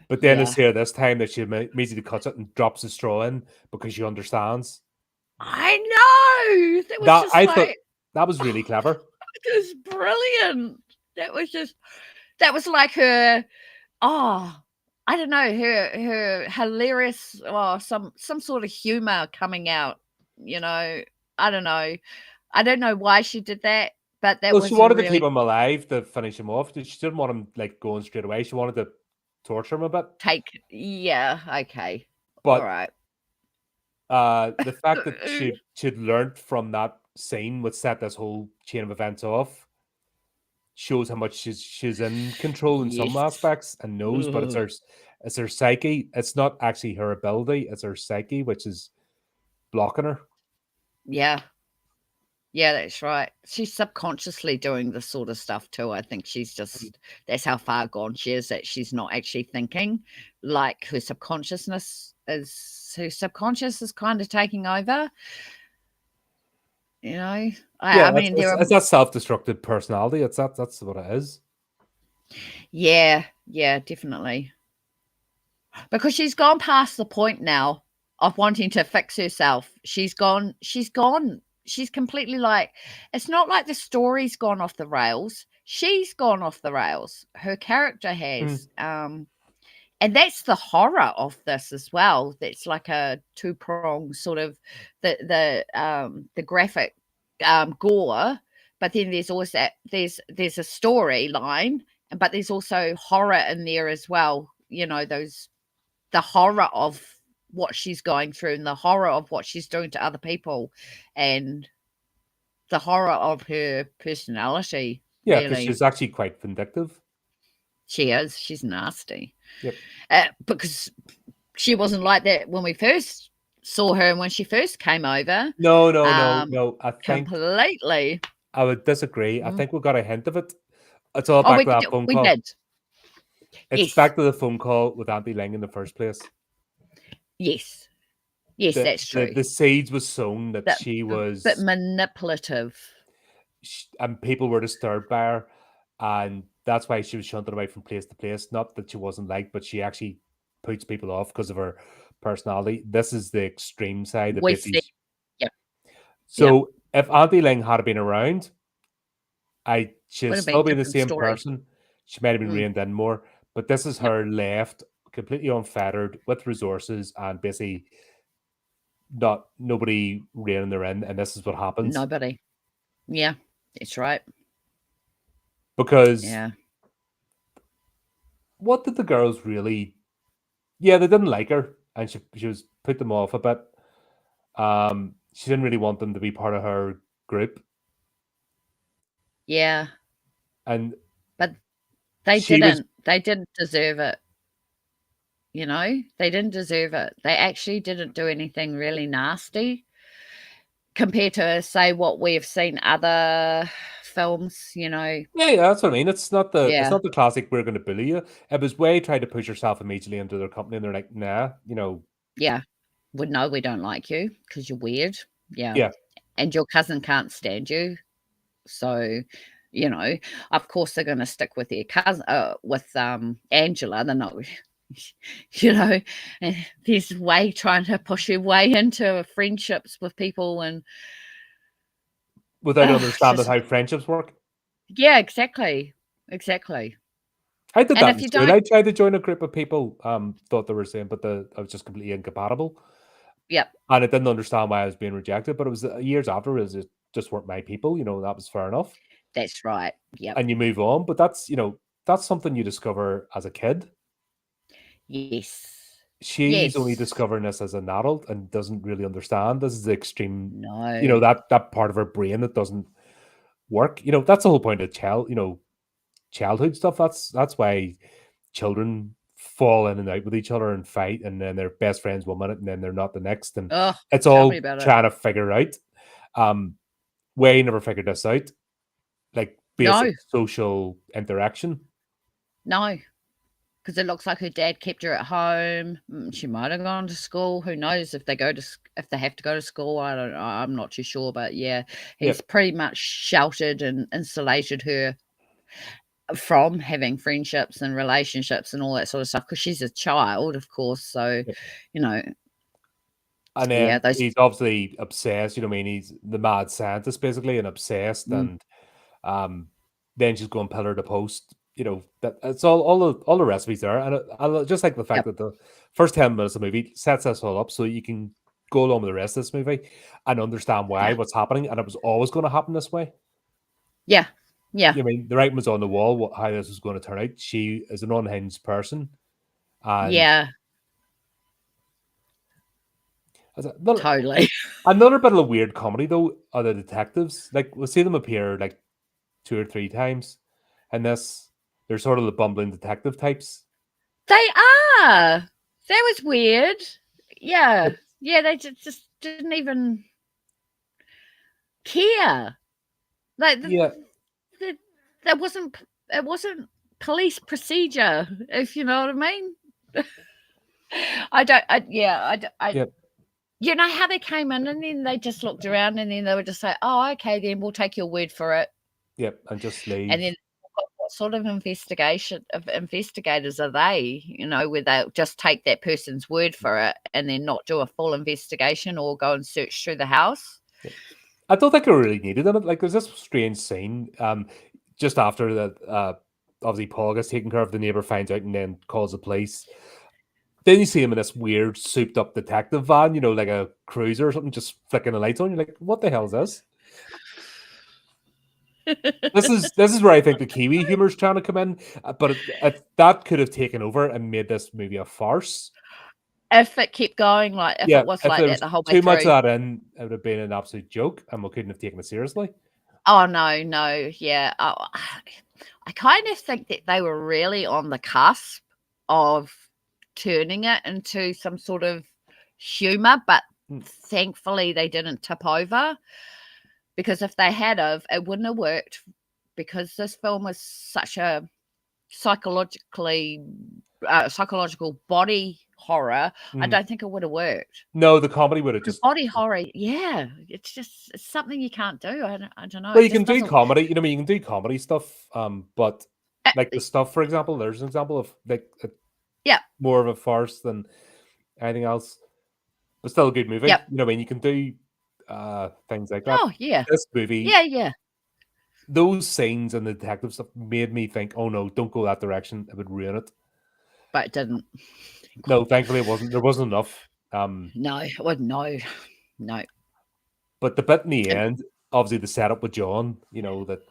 But then it's here this time that she immediately cuts it and drops the straw in because she understands. I know. I thought that was really clever. It was brilliant. That was like her, I don't know, her hilarious, some sort of humor coming out, you know. I don't know why she did that, but that was she wanted to keep him alive to finish him off. She didn't want him like going straight away. She wanted to torture him a bit. Okay. But all right. the fact that she'd learned from that scene would set this whole chain of events off shows how much she's in control in some aspects and knows, but it's her psyche. It's not actually her ability, it's her psyche which is blocking her. Yeah, that's right. She's subconsciously doing this sort of stuff too. I think she's just, that's how far gone she is, that she's not actually thinking. Like her subconscious is kind of taking over. You know, I mean, it's that self-destructive personality. That's what it is. Yeah, definitely. Because she's gone past the point now of wanting to fix herself. She's completely like, it's not like the story's gone off the rails. She's gone off the rails. Her character has. And that's the horror of this as well. That's like a two-pronged sort of the graphic gore, but then there's also there's a storyline, but there's also horror in there as well. You know, the horror of what she's going through and the horror of what she's doing to other people and the horror of her personality. Yeah, because she's actually quite vindictive. She is. She's nasty. Yep. Because she wasn't like that when we first saw her and when she first came over. No. I think completely. I would disagree. I think we got a hint of it. It's all back to that phone call. We did. It's back to the phone call with Auntie Ling in the first place. Yes, that's true. The seeds was sown that she was a bit manipulative. And people were disturbed by her. And that's why she was shunted away from place to place. Not that she wasn't liked, but she actually puts people off because of her personality. This is the extreme side. Yep. So if Auntie Ling had been around, she'd still be the same person. She might have been reined in more, but this is her left, completely unfettered, with resources, and basically nobody reining her in, and this is what happens. Nobody. Yeah, that's right. Because what did the girls really? Yeah, they didn't like her, and she was put them off a bit. She didn't really want them to be part of her group. Yeah, but they didn't. They didn't deserve it. You know, they didn't deserve it. They actually didn't do anything really nasty compared to, say, what we've seen other films, you know. Yeah, that's what I mean. It's not the classic "we're going to bully you." It was way trying to push yourself immediately into their company, and they're like, "Nah, you know." Yeah, we don't like you because you're weird. Yeah, and your cousin can't stand you, so you know, of course they're going to stick with their cousin, with Angela. They're not. You know, there's way trying to push your way into friendships with people and without understanding how friendships work. Yeah, exactly. I did that in school. I tried to join a group of people, thought they were the same, but I was just completely incompatible. Yep. and I didn't understand why I was being rejected. But it was years after, it just weren't my people. That was fair enough, That's right. Yep. and you move on. But that's something you discover as a kid. Yes. She's only Yes. discovering this as an adult and doesn't really understand. This is the extreme, No. that part of her brain that doesn't work. That's the whole point of childhood stuff. That's why children fall in and out with each other and fight, and then they're best friends 1 minute and then they're not the next, and Oh, it's tell me all about it. trying to figure out. Way never figured this out, like basic No. social interaction. No. Because it looks like her dad kept her at home. She might have gone to school. Who knows if they have to go to school? I don't know. I'm not too sure, but yeah, he's pretty much sheltered and insulated her from having friendships and relationships and all that sort of stuff because she's a child, of course. So, And then he's obviously obsessed. He's the mad scientist basically, and obsessed. And then she's going pillar to post. That it's all the recipes there, and I just like the fact that the first 10 minutes of the movie sets us all up so you can go along with the rest of this movie and understand what's happening, and it was always going to happen this way. Yeah, yeah. I mean, the writing was on the wall how this was going to turn out. She is an unhinged person, and totally. Another bit of weird comedy though are the detectives. Like we'll see them appear like 2 or 3 times, and they're sort of the bumbling detective types. They are. That was weird. Yeah, they just didn't even care. Like, that wasn't. It wasn't police procedure, if you know what I mean. You know how they came in and then they just looked around and then they would just say, "Oh, okay, then we'll take your word for it." Yep, and just leave. And then what sort of investigators are they? Where they'll just take that person's word for it and then not do a full investigation or go and search through the house. Yep. I don't think I really needed it. Like, there's this strange scene just after that. Obviously, Paul gets taken care of. The neighbor finds out and then calls the police. Then you see him in this weird, souped-up detective van, like a cruiser or something, just flicking the lights on. You're like, what the hell is this? This is where I think the Kiwi humor is trying to come in, but that could have taken over and made this movie a farce. If it kept going, if it was like that the whole way through. Too much of that in, it would have been an absolute joke, and we couldn't have taken it seriously. Oh, no, yeah. I kind of think that they were really on the cusp of turning it into some sort of humor, but thankfully they didn't tip over, because if they had of, it wouldn't have worked, because this film was such a psychological body horror. I don't think it would have worked. No, the comedy would have just body horror. Yeah, it's something you can't do. I don't know. Well, you can do comedy. You can do comedy stuff. But like the stuff, for example, there's an example of like more of a farce than anything else, but still a good movie. Yep. You can do things like that. Oh yeah, this movie. Yeah. Those scenes and the detective stuff made me think, oh no, don't go that direction. It would ruin it. But it didn't. No, thankfully it wasn't. There wasn't enough. No, it was no. But the bit in the end, obviously the setup with John, that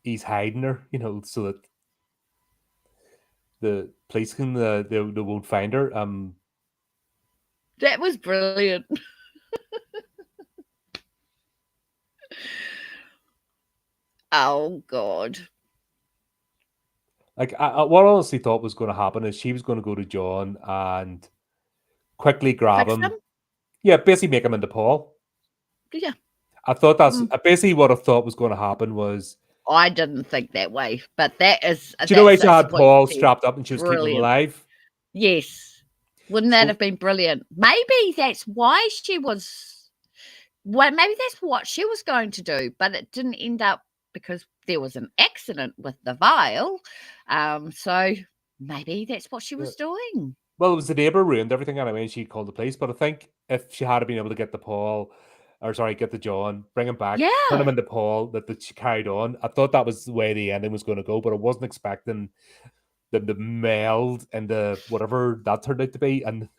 he's hiding her, so that the police can they won't find her. That was brilliant. Oh God. Like what I honestly thought was going to happen is she was going to go to John and quickly grab him. Yeah, basically make him into Paul. Yeah. I thought that's basically what I thought was going to happen. Was I didn't think that way, but that is. Do you know why she had Paul strapped up and she was keeping him alive? Yes. Wouldn't that have been brilliant? Maybe that's why she was. Well, maybe that's what she was going to do, but it didn't end up because there was an accident with the vial. So maybe that's what she was doing. Well, it was the neighbor ruined everything, and I mean, she called the police. But I think if she had been able to get the John, bring him back, turn him into Paul, that she carried on. I thought that was the way the ending was going to go, but I wasn't expecting them to meld into whatever that turned out to be. And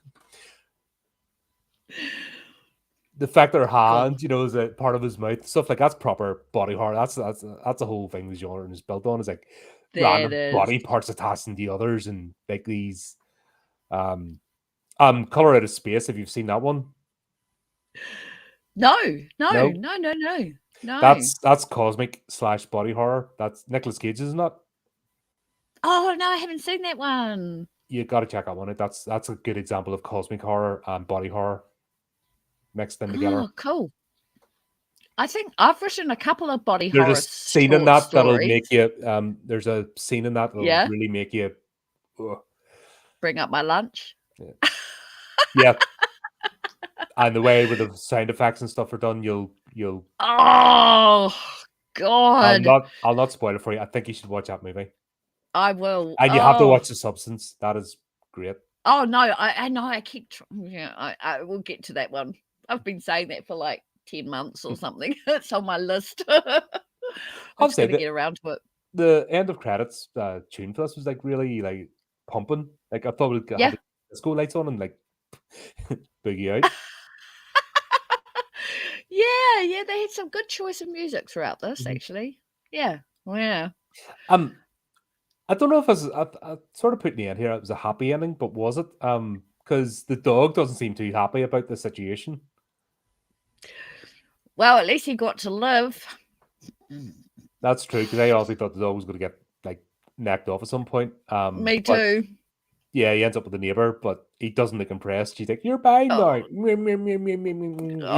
The fact that her God, hand, is a part of his mouth, stuff like that's proper body horror. That's a whole thing the genre is built on. Is like that random is. body parts attached to others, and like these um Color Out of Space. If you've seen that one, No, no, no, no, no, no, no. that's cosmic / body horror. That's Nicolas Cage, isn't it? Oh no, I haven't seen that one. You got to check that one out. That's a good example of cosmic horror and body horror mixed in together. Oh, cool. I think I've written a couple of body There's a horror scene in short that that'll make stories. you. There's a scene in that that'll Yeah, really make you. Ugh, bring up my lunch. yeah. Yeah, and the way with the sound effects and stuff are done, you'll. Oh God, I'll not spoil it for you. I think you should watch that movie, I will. and you have to Oh, watch The Substance. That is great. oh no, I know. I keep. Yeah, I will get to that one. I've been saying that for like 10 months or something. It's on my list. I'm I'll just say gonna that get around to it. the end of credits tune for this was like really like pumping. Like I thought we'd have Yeah. the disco lights on and like boogie out. Yeah, yeah, they had some good choice of music throughout this, Mhm. actually. Yeah, yeah. Um, I don't know if I sort of put in the end here. It was a happy ending, but was it? Because the dog doesn't seem too happy about the situation. Well, at least he got to live. That's true. Because I honestly thought the dog was going to get like necked off at some point. Me But too. yeah, he ends up with the neighbor, but he doesn't look impressed. She's like, "You're mine now," Oh,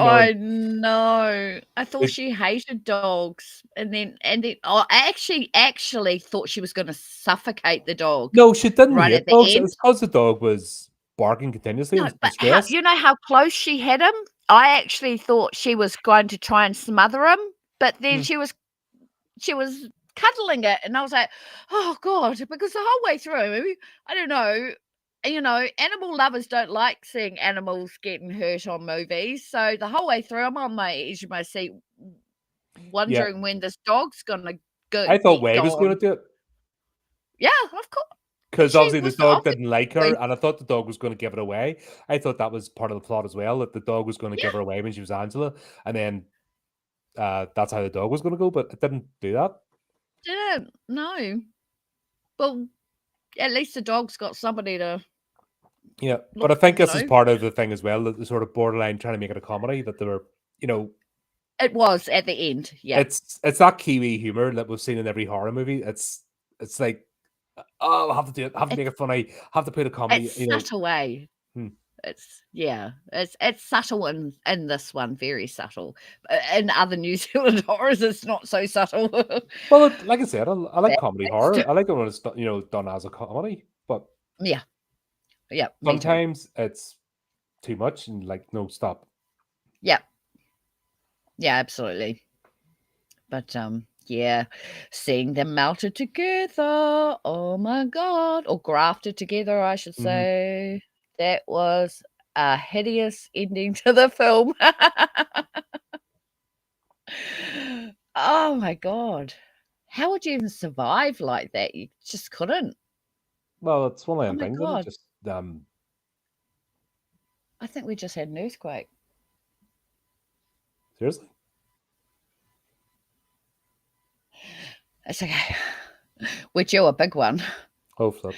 I know. I thought It- she hated dogs, and then oh, I actually thought she was going to suffocate the dog no, she didn't right hate at the dogs. It end. was because the dog was barking continuously and No, was but how distressed. you know how close she had him? I actually thought she was going to try and smother him, but then Hmm. she was cuddling it, and I was like, "Oh God!" Because the whole way through, I don't know, animal lovers don't like seeing animals getting hurt on movies. So the whole way through, I'm on my edge of my seat, Yeah, wondering when this dog's gonna I thought get Way was going gone. to do it. Yeah, of course. Because She obviously the was dog didn't like her, obviously, and I thought the dog was going to give it away. I thought that was part of the plot as well, that the dog was going to give yeah, her away when she was Angela, and then that's how the dog was going to go, but it didn't do that. didn't no. Well, at least the dog's got somebody to Yeah, but look. I think this is part of the thing as well, that the sort of borderline trying to make it a comedy, that they were, It was at the end. Yeah, it's that Kiwi humor that we've seen in every horror movie. It's like, oh, I have to do it, I have to make it's it funny, have to put a comedy, it's subtle way. Hmm. It's subtle in this one, very subtle. In other New Zealand horrors, it's not so subtle. Well, like I said, I like comedy That's horror. I like it when it's done as a comedy, but yeah, yeah, me too. sometimes it's too much and like, no, stop. Yeah, yeah, absolutely. But yeah, seeing them melted together, oh my God, or grafted together, I should Mhm. say, that was a hideous ending to the film. Oh my God. How would you even survive like that? You just couldn't. Well, it's one of Oh them my things, isn't it? God. Just I think we just had an earthquake. seriously. It's okay. We're due a big one. Oh flip.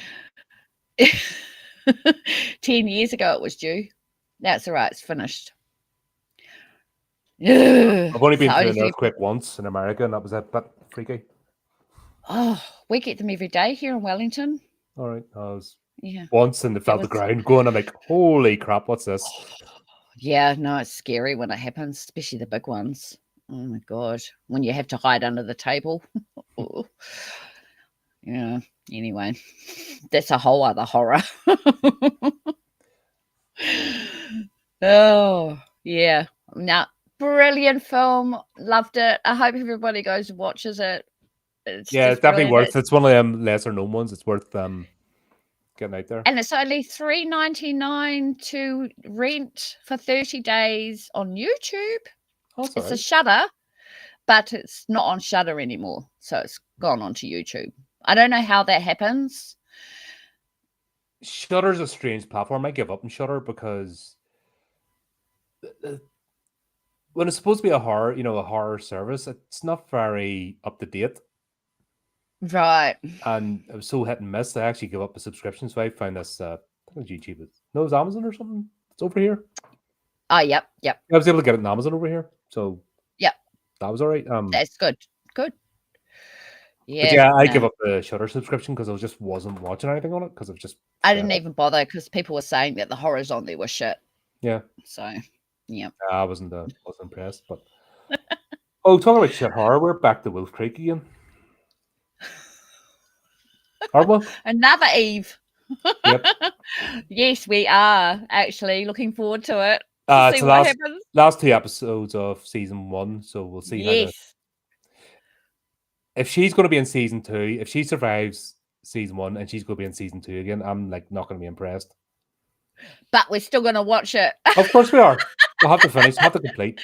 10 years ago it was due. That's all right. It's finished. I've only It's been the through only an thing. earthquake once in America, and that was a bit freaky. Oh, we get them every day here in Wellington. All right, I was Yeah. once and it It felt the was, ground going. I'm like, holy crap, what's this? yeah, no, it's scary when it happens, especially the big ones. Oh my God. When you have to hide under the table. Oh, yeah. Anyway, that's a whole other horror. Oh, yeah. Now, brilliant film. Loved it. I hope everybody goes and watches it. It's Yeah, it's just definitely brilliant. worth. It's one of them lesser known ones. It's worth getting out there. And it's only $3.99 to rent for 30 days on YouTube. Oh, that's all It's a right. Shudder, but it's not on Shudder anymore. So it's gone onto YouTube. I don't know how that happens. Shutter's a strange platform. I give up on Shutter because when it's supposed to be a horror, a horror service, it's not very up to date. Right. And it was so hit and miss. I actually gave up a subscription, so I found this. I think it was YouTube. No, it was Amazon or something. It's over here. Oh, yep. I was able to get it on Amazon over here, so Yep. that was all right. That's good. Good. But Yeah. I give up the Shutter subscription because I just wasn't watching anything on it because it was just. I didn't even bother because people were saying that the horrors on there were shit. Yeah. So, yeah. I wasn't impressed, but. Oh, talking about shit horror, we're back to Wolf Creek again. Are we? Another Eve. Yep. Yes, we are actually looking forward to it. It's See the what happens. last 2 episodes of season 1, so we'll see Yes. if she's going to be in season 2, if she survives season 1 and she's going to be in season 2 again, I'm like not going to be impressed. But we're still going to watch it. Of course we are. We'll have to finish, have to complete.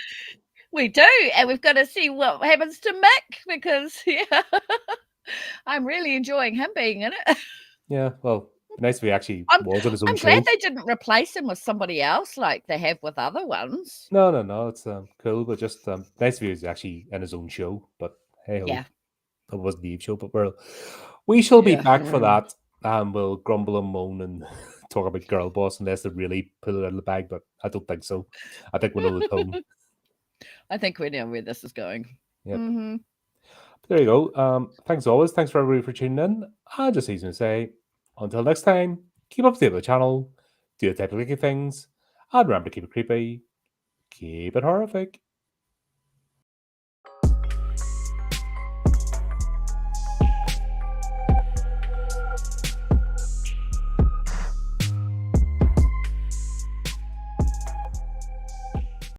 We do, and we've got to see what happens to Mick because I'm really enjoying him being in it. Yeah, well, nice if he actually was in his own I'm show. glad they didn't replace him with somebody else like they have with other ones. No, it's cool, but just nice if he was actually in his own show. But hey, Yeah, it wasn't the Eve show, but we shall be back for that, and we'll grumble and moan and talk about Girl Boss unless they really pull it out of the bag. But I don't think so. I think we know the tone. I think we know where this is going. Yep. Mm-hmm. There you go. Thanks always. Thanks for everybody for tuning in. And just easy to say, until next time, keep up to date with the channel, do the type of wicked things, and remember to keep it creepy, keep it horrific.